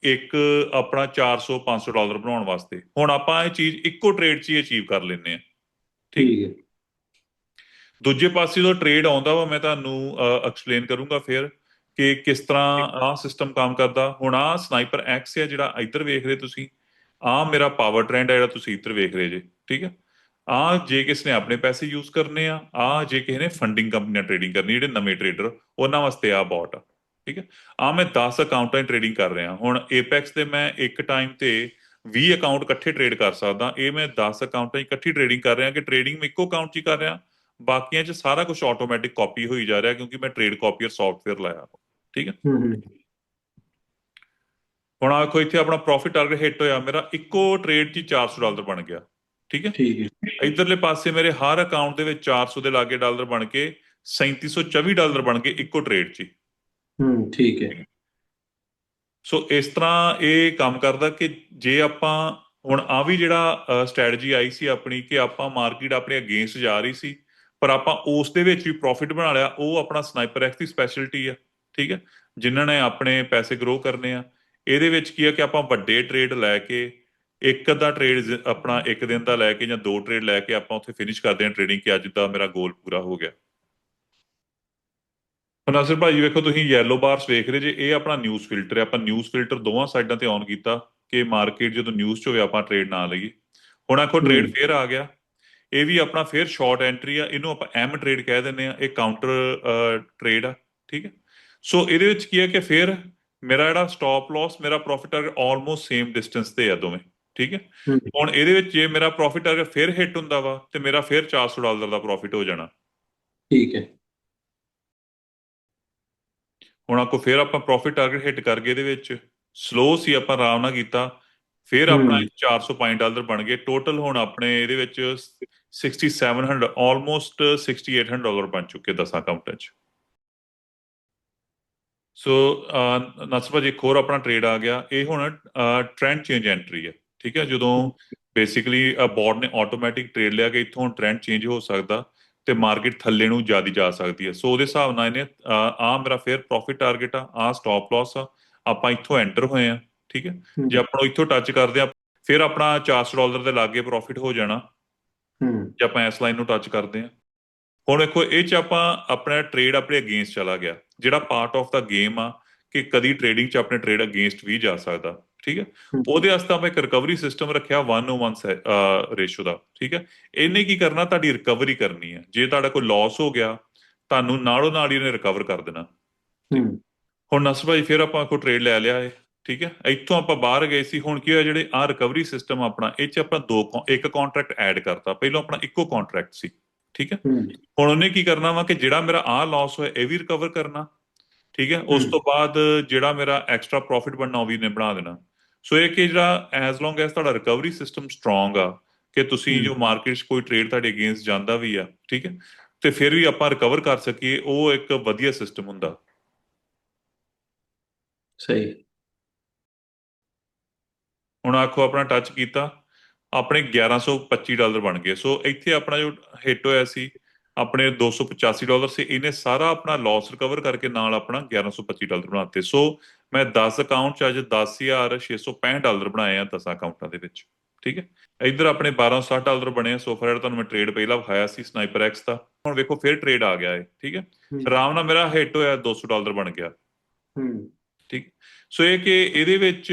Speaker 2: ਇੱਕ ਆਪਣਾ $400-500 ਬਣਾਉਣ ਵਾਸਤੇ। ਹੁਣ ਆਪਾਂ ਇਹ ਚੀਜ਼ ਇੱਕੋ ਟ੍ਰੇਡ 'ਚ ਹੀ ਅਚੀਵ ਕਰ ਲੈਂਦੇ ਆ।
Speaker 3: ਠੀਕ ਹੈ।
Speaker 2: ਦੂਜੇ ਪਾਸੇ ਜਦੋਂ ਟ੍ਰੇਡ ਆਉਂਦਾ ਵਾ, ਮੈਂ ਤੁਹਾਨੂੰ ਐਕਸਪਲੇਨ ਕਰੂੰਗਾ ਫਿਰ ਕਿ ਕਿਸ ਤਰ੍ਹਾਂ ਆਹ ਸਿਸਟਮ ਕੰਮ ਕਰਦਾ। ਹੁਣ ਆਹ ਸਨਾਈਪਰ ਐਕਸ ਹੈ ਜਿਹੜਾ ਇੱਧਰ ਵੇਖ ਰਹੇ ਤੁਸੀਂ, ਆਹ ਮੇਰਾ ਪਾਵਰ ਟ੍ਰੈਂਡ ਹੈ ਜਿਹੜਾ ਤੁਸੀਂ ਇੱਧਰ ਵੇਖ ਰਹੇ ਜੇ। ਠੀਕ ਹੈ। ਆਹ ਜੇ ਕਿਸੇ ਨੇ ਆਪਣੇ ਪੈਸੇ ਯੂਜ਼ ਕਰਨੇ ਆ, ਆਹ ਜੇ ਕਿਸੇ ਨੇ ਫੰਡਿੰਗ ਕੰਪਨੀ ਨਾਲ ਟ੍ਰੇਡਿੰਗ ਕਰਨੀ, ਜਿਹੜੇ ਨਵੇਂ ਟ੍ਰੇਡਰ ਉਹਨਾਂ ਵਾਸਤੇ ਆਹ ਬੋਟ ਆ। ਠੀਕ ਹੈ। ਆਹ ਮੈਂ 10 ਅਕਾਊਂਟਾਂ 'ਚ ਟ੍ਰੇਡਿੰਗ ਕਰ ਰਿਹਾ। ਹੁਣ ਏਪੈਕਸ ਤੇ ਮੈਂ ਇੱਕ ਟਾਈਮ ਤੇ 20 ਅਕਾਊਂਟ ਇਕੱਠੇ ਟ੍ਰੇਡ ਕਰ ਸਕਦਾ। ਇਹ ਮੈਂ 10 ਅਕਾਊਂਟਾਂ 'ਚ ਇਕੱਠੀ ਟ੍ਰੇਡਿੰਗ ਕਰ ਰਿਹਾ ਕਿ ਟ੍ਰੇਡਿੰਗ ਮੈਂ ਇੱਕੋ ਅਕਾਊਂਟ 'ਚ ਹੀ ਕਰ ਰਿਹਾ, ਬਾਕੀਆਂ 'ਚ ਸਾਰਾ ਕੁਝ ਆਟੋਮੈਟਿਕ ਕਾਪੀ ਹੋਈ ਜਾ ਰਿਹਾ ਕਿਉਂਕਿ ਮੈਂ ਟ੍ਰੇਡ ਕਾਪੀਅਰ ਸੌਫਟਵੇਅਰ ਲਾਇਆ। ਠੀਕ ਹੈ। ਹੁਣ ਆ ਦੇਖੋ ਇੱਥੇ ਆਪਣਾ ਪ੍ਰੋਫਿਟ ਟਾਰਗੇਟ ਹਿੱਟ ਹੋਇਆ, ਮੇਰਾ ਇੱਕੋ ਟ੍ਰੇਡ 'ਚ ਹੀ $400 ਬਣ ਗਿਆ। ਠੀਕ ਹੈ।
Speaker 3: ਠੀਕ ਹੈ।
Speaker 2: ਇਧਰਲੇ ਪਾਸੇ ਮੇਰੇ ਹਰ ਅਕਾਊਂਟ ਦੇ ਵਿੱਚ 400 ਦੇ ਲਾਗੇ ਡਾਲਰ ਬਣ ਕੇ $3724 ਬਣ ਗਏ ਇੱਕੋ ਟ੍ਰੇਡ 'ਚ।
Speaker 3: ਠੀਕ ਹੈ।
Speaker 2: ਸੋ ਇਸ ਤਰ੍ਹਾਂ ਇਹ ਕੰਮ ਕਰਦਾ ਕਿ ਜੇ ਆਪਾਂ ਹੁਣ ਆ ਵੀ ਜਿਹੜਾ ਸਟ੍ਰੈਟਜੀ ਆਈ ਸੀ ਆਪਣੀ ਕਿ ਆਪਾਂ ਮਾਰਕੀਟ ਆਪਣੇ ਅਗੇਂਸਟ ਜਾ ਰਹੀ ਸੀ, ਪਰ ਆਪਾਂ ਉਸ ਦੇ ਵਿੱਚ ਵੀ ਪ੍ਰੋਫਿਟ ਬਣਾ ਲਿਆ। ਉਹ ਆਪਣਾ ਸਨਾਈਪਰ ਐਕਸ ਦੀ ਸਪੈਸ਼ਲਿਟੀ ਆ। ਠੀਕ ਹੈ। ਜਿਨ੍ਹਾਂ ਨੇ ਆਪਣੇ ਪੈਸੇ ਗਰੋ ਕਰਨੇ ਆ। ਇਹਦੇ ਵਿੱਚ ਕੀ ਆ ਕਿ ਆਪਾਂ ਵੱਡੇ ਟ੍ਰੇਡ ਲੈ ਕੇ ਇੱਕ ਅੱਧਾ ਟ੍ਰੇਡ ਆਪਣਾ ਇੱਕ ਦਿਨ ਦਾ ਲੈ ਕੇ ਜਾਂ 2 ਟ੍ਰੇਡ ਲੈ ਕੇ ਆਪਾਂ ਉੱਥੇ ਫਿਨਿਸ਼ ਕਰਦੇ ਹਾਂ ਟ੍ਰੇਡਿੰਗ ਕਿ ਅੱਜ ਦਾ ਮੇਰਾ ਗੋਲ ਪੂਰਾ ਹੋ ਗਿਆ। ਨਾਸਿਰ ਭਾਜੀ ਵੇਖੋ ਤੁਸੀਂ ਯੈਲੋ ਬਾਰਸ ਵੇਖ ਰਹੇ ਜੇ, ਇਹ ਆਪਣਾ ਨਿਊਜ਼ ਫਿਲਟਰ ਹੈ। ਆਪਾਂ ਨਿਊਜ਼ ਫਿਲਟਰ ਦੋਵਾਂ ਸਾਈਡਾਂ ਤੇ ਔਨ ਕੀਤਾ ਕਿ ਮਾਰਕੀਟ ਜਦੋਂ ਨਿਊਜ਼ 'ਚ ਹੋਵੇ ਆਪਾਂ ਟ੍ਰੇਡ ਨਾ ਲਈਏ। ਹੁਣ ਆਖੋ ਟ੍ਰੇਡ ਫੇਰ ਆ ਗਿਆ, ਇਹ ਵੀ ਆਪਣਾ ਫੇਰ ਸ਼ਾਰਟ ਐਂਟਰੀ ਆ, ਇਹਨੂੰ ਆਪਾਂ ਐਮ ਟ੍ਰੇਡ ਕਹਿ ਦਿੰਦੇ ਆ। ਇਹ ਕਾਊਂਟਰ ਟ੍ਰੇਡ ਆ। ਠੀਕ ਹੈ। ਸੋ ਇਹਦੇ ਵਿੱਚ ਕੀ ਹੈ ਕਿ ਫੇਰ ਮੇਰਾ ਜਿਹੜਾ ਸਟਾਪ ਲਾਸ ਮੇਰਾ profit target almost same distance ਤੇ ਆ ਦੋਵੇਂ। ਠੀਕ ਹੈ। ਹੁਣ ਇਹਦੇ ਵਿੱਚ ਜੇ ਮੇਰਾ ਪ੍ਰੋਫਿਟ ਟਾਰਗੇਟ ਫੇਰ ਹਿੱਟ ਹੁੰਦਾ ਵਾ ਤੇ ਮੇਰਾ ਫੇਰ $400 ਦਾ ਪ੍ਰੋਫਿਟ ਹੋ ਜਾਣਾ।
Speaker 3: ਠੀਕ ਹੈ।
Speaker 2: ਹੁਣ ਆਪਕੋ ਫੇਰ ਆਪਾਂ ਪ੍ਰੋਫਿਟ ਟਾਰਗੇਟ ਹਿੱਟ ਕਰ ਗਏ। ਇਹਦੇ ਵਿੱਚ ਸਲੋ ਸੀ, ਆਪਾਂ ਆਰਾਮ ਨਾਲ ਕੀਤਾ। ਫੇਰ ਆਪਣਾ $405 ਬਣ ਗਏ ਟੋਟਲ। ਹੁਣ ਆਪਣੇ ਇਹਦੇ ਵਿੱਚ 6700 ਆਲਮੋਸਟ $6800 ਬਣ ਚੁੱਕੇ 10 ਅਕਾਊਂਟਾਂ 'ਚ। ਸੋ ਨਾਸਿਰ ਭਾਜੀ ਇੱਕ ਹੋਰ ਆਪਣਾ ਟ੍ਰੇਡ ਆ ਗਿਆ। ਇਹ ਹੁਣ ਟ੍ਰੈਂਡ ਚੇਂਜ ਐਂਟਰੀ ਹੈ। ਠੀਕ ਹੈ। ਜਦੋਂ ਬੇਸਿਕਲੀ ਬੋਰਡ ਨੇ ਆਟੋਮੈਟਿਕ ਟ੍ਰੇਡ ਲਿਆ ਕਿ ਇੱਥੋਂ ਟ੍ਰੈਂਡ ਚੇਂਜ ਹੋ ਸਕਦਾ ਤੇ ਮਾਰਕੀਟ ਥੱਲੇ ਨੂੰ ਜ਼ਿਆਦਾ ਜਾ ਸਕਦੀ ਹੈ। ਸੋ ਉਹਦੇ ਹਿਸਾਬ ਨਾਲ ਇਹਨੇ ਆ ਮੇਰਾ ਫੇਰ ਪ੍ਰੋਫਿਟ ਟਾਰਗੇਟ ਆ ਸਟਾਪ ਲਾਸ ਆ, ਆਪਾਂ ਇੱਥੋਂ ਐਂਟਰ ਹੋਏ ਆ। ਠੀਕ ਹੈ। ਜੇ ਆਪਾਂ ਇੱਥੋਂ ਟੱਚ ਕਰਦੇ ਆ ਫਿਰ ਆਪਣਾ $400 ਦੇ ਲਾਗੇ ਪ੍ਰੋਫਿਟ ਹੋ ਜਾਣਾ ਜੇ ਆਪਾਂ ਇਸ ਲਾਈਨ ਨੂੰ ਟੱਚ ਕਰਦੇ ਆ। ਹੁਣ ਵੇਖੋ ਇਹ 'ਚ ਆਪਾਂ ਆਪਣਾ ਟ੍ਰੇਡ ਆਪਣੇ ਅਗੇਂਸਟ ਚਲਾ ਗਿਆ, ਜਿਹੜਾ ਪਾਰਟ ਆਫ ਦਾ ਗੇਮ ਆ ਕਿ ਕਦੀ ਟ੍ਰੇਡਿੰਗ 'ਚ ਆਪਣੇ ਟ੍ਰੇਡ ਅਗੇਂਸਟ ਵੀ ਜਾ ਸਕਦਾ। ਠੀਕ ਹੈ। ਉਹਦੇ ਵਾਸਤੇ ਆਪਾਂ ਇੱਕ ਰਿਕਵਰੀ ਸਿਸਟਮ ਰੱਖਿਆ 1:1 ਰੇਸ਼ੋ ਦਾ। ਠੀਕ ਹੈ। ਇਹਨੇ ਕੀ ਕਰਨਾ, ਤੁਹਾਡੀ ਰਿਕਵਰੀ ਕਰਨੀ ਹੈ। ਜੇ ਤੁਹਾਡਾ ਕੋਈ ਲਾਸ ਹੋ ਗਿਆ ਤੁਹਾਨੂੰ ਨਾਲੋਂ ਨਾਲ ਹੀ ਇਹਨੇ ਰਿਕਵਰ ਕਰ ਦੇਣਾ। ਹੁਣ ਨਾਸਿਰ ਭਾਈ ਫਿਰ ਆਪਾਂ ਕੋਈ ਟ੍ਰੇਡ ਲੈ ਲਿਆ ਹੈ। ਠੀਕ ਹੈ। ਇੱਥੋਂ ਆਪਾਂ ਬਾਹਰ ਗਏ ਸੀ। ਹੁਣ ਕੀ ਹੋਇਆ, ਜਿਹੜੇ ਆ ਰਿਕਵਰੀ ਸਿਸਟਮ ਆਪਣਾ ਇਹ 'ਚ ਆਪਾਂ ਇੱਕ ਕੰਟਰੈਕਟ ਐਡ ਕਰਤਾ। ਪਹਿਲਾਂ ਆਪਣਾ ਇੱਕੋ ਕੰਟਰੈਕਟ ਸੀ। ਠੀਕ ਹੈ। ਹੁਣ ਉਹਨੇ ਕੀ ਕਰਨਾ ਵਾ ਕਿ ਜਿਹੜਾ ਮੇਰਾ ਆਹ ਲਾਸ ਹੋਇਆ ਇਹ ਵੀ ਰਿਕਵਰ ਕਰਨਾ। ਠੀਕ ਹੈ। ਉਸ ਤੋਂ ਬਾਅਦ ਜਿਹੜਾ ਮੇਰਾ ਐਕਸਟਰਾ ਪ੍ਰੋਫਿਟ ਬਣਨਾ ਉਹ ਵੀ ਇਹਨੇ ਬਣਾ ਦੇਣਾ। ਸੋ ਇਹ ਕਿ ਜਿਹੜਾ ਐਜ਼ ਲੌਂਗ ਐਜ਼ ਤੁਹਾਡਾ ਰਿਕਵਰੀ ਸਿਸਟਮ ਸਟਰੋਂਗ ਆ ਕਿ ਤੁਸੀਂ ਜੋ ਮਾਰਕੀਟ 'ਚ ਕੋਈ ਟ੍ਰੇਡ ਤੁਹਾਡੇ ਅਗੇਂਸਟ ਜਾਂਦਾ ਵੀ ਆ, ਠੀਕ ਹੈ, ਤੇ ਫਿਰ ਵੀ ਆਪਾਂ ਰਿਕਵਰ ਕਰ ਸਕੀਏ, ਉਹ ਇੱਕ ਵਧੀਆ ਸਿਸਟਮ ਹੁੰਦਾ।
Speaker 3: ਸਹੀ।
Speaker 2: ਹੁਣ ਆਖੋ ਆਪਣਾ ਟੱਚ ਕੀਤਾ, ਆਪਣੇ $1125 ਬਣ ਗਏ। ਸੋ ਇੱਥੇ ਆਪਣਾ ਜੋ ਹਿੱਟ ਹੋਇਆ ਸੀ ਆਪਣੇ $285 ਸੀ, ਇਹਨੇ ਸਾਰਾ ਆਪਣਾ ਲਾਸ ਰਿਕਵਰ ਕਰਕੇ ਨਾਲ ਆਪਣਾ $1125 ਬਣਾਤੇ। ਸੋ ਮੈਂ 10 ਅਕਾਊਂਟ 'ਚ ਅੱਜ $10,665 ਬਣਾਏ ਆ 10 ਅਕਾਊਂਟਾਂ ਦੇ ਵਿੱਚ। ਠੀਕ ਹੈ। ਇੱਧਰ ਆਪਣੇ $1260 ਬਣੇ ਆ। ਸੋ ਫਾਰ ਤੁਹਾਨੂੰ ਮੈਂ ਟ੍ਰੇਡ ਪਹਿਲਾਂ ਵਿਖਾਇਆ ਸੀ ਸਨਾਈਪਰ ਐਕਸ ਦਾ। ਹੁਣ ਵੇਖੋ ਫਿਰ ਟ੍ਰੇਡ ਆ ਗਿਆ ਹੈ। ਠੀਕ ਹੈ। ਆਰਾਮ ਨਾਲ ਮੇਰਾ ਹਿੱਟ ਹੋਇਆ $200 ਬਣ ਗਿਆ। ਠੀਕ। ਸੋ ਇਹ ਕਿ ਇਹਦੇ ਵਿੱਚ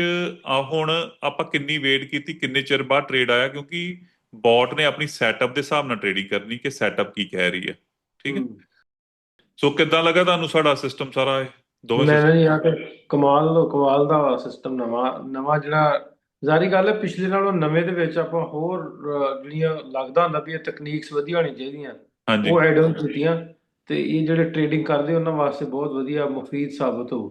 Speaker 2: ਹੁਣ ਆਪਾਂ ਕਿੰਨੀ ਵੇਟ ਕੀਤੀ, ਕਿੰਨੇ ਚਿਰ ਬਾਅਦ ਟ੍ਰੇਡ ਆਇਆ, ਕਿਉਂਕਿ ਬੋਟ ਨੇ ਆਪਣੀ ਸੈਟਅਪ ਦੇ ਹਿਸਾਬ ਨਾਲ ਟ੍ਰੇਡਿੰਗ ਕਰਨੀ ਕਿ ਸੈਟਅਪ ਕੀ ਕਹਿ ਰਹੀ ਹੈ। ਠੀਕ ਹੈ। ਸੋ ਕਿੱਦਾਂ ਲੱਗਾ ਤੁਹਾਨੂੰ ਸਾਡਾ ਸਿਸਟਮ ਸਾਰਾ, ਇਹ ਦੋਵੇਂ
Speaker 1: ਮੈਂ
Speaker 2: system?
Speaker 1: ਨਾ ਜੀ ਆ ਕੇ ਕਮਾਲ ਦਾ ਸਿਸਟਮ ਨਵਾਂ ਜਿਹੜਾ ਜ਼ਾਰੀ ਗੱਲ ਹੈ, ਪਿਛਲੇ ਨਾਲੋਂ ਨਵੇਂ ਦੇ ਵਿੱਚ ਆਪਾਂ ਹੋਰ ਜਿਹੜੀਆਂ ਲੱਗਦਾ ਹੁੰਦਾ ਵੀ ਇਹ ਤਕਨੀਕਸ ਵਧੀਆ ਹੋਣੀਆਂ ਚਾਹੀਦੀਆਂ,
Speaker 2: ਹਾਂਜੀ।
Speaker 1: ਉਹ ਐਡ ਆਨ ਕੀਤੀਆਂ, ਤੇ ਇਹ ਜਿਹੜੇ ਟ੍ਰੇਡਿੰਗ ਕਰਦੇ ਉਹਨਾਂ ਵਾਸਤੇ ਬਹੁਤ ਵਧੀਆ ਮੁਫੀਦ ਸਾਬਤ ਹੋਊ।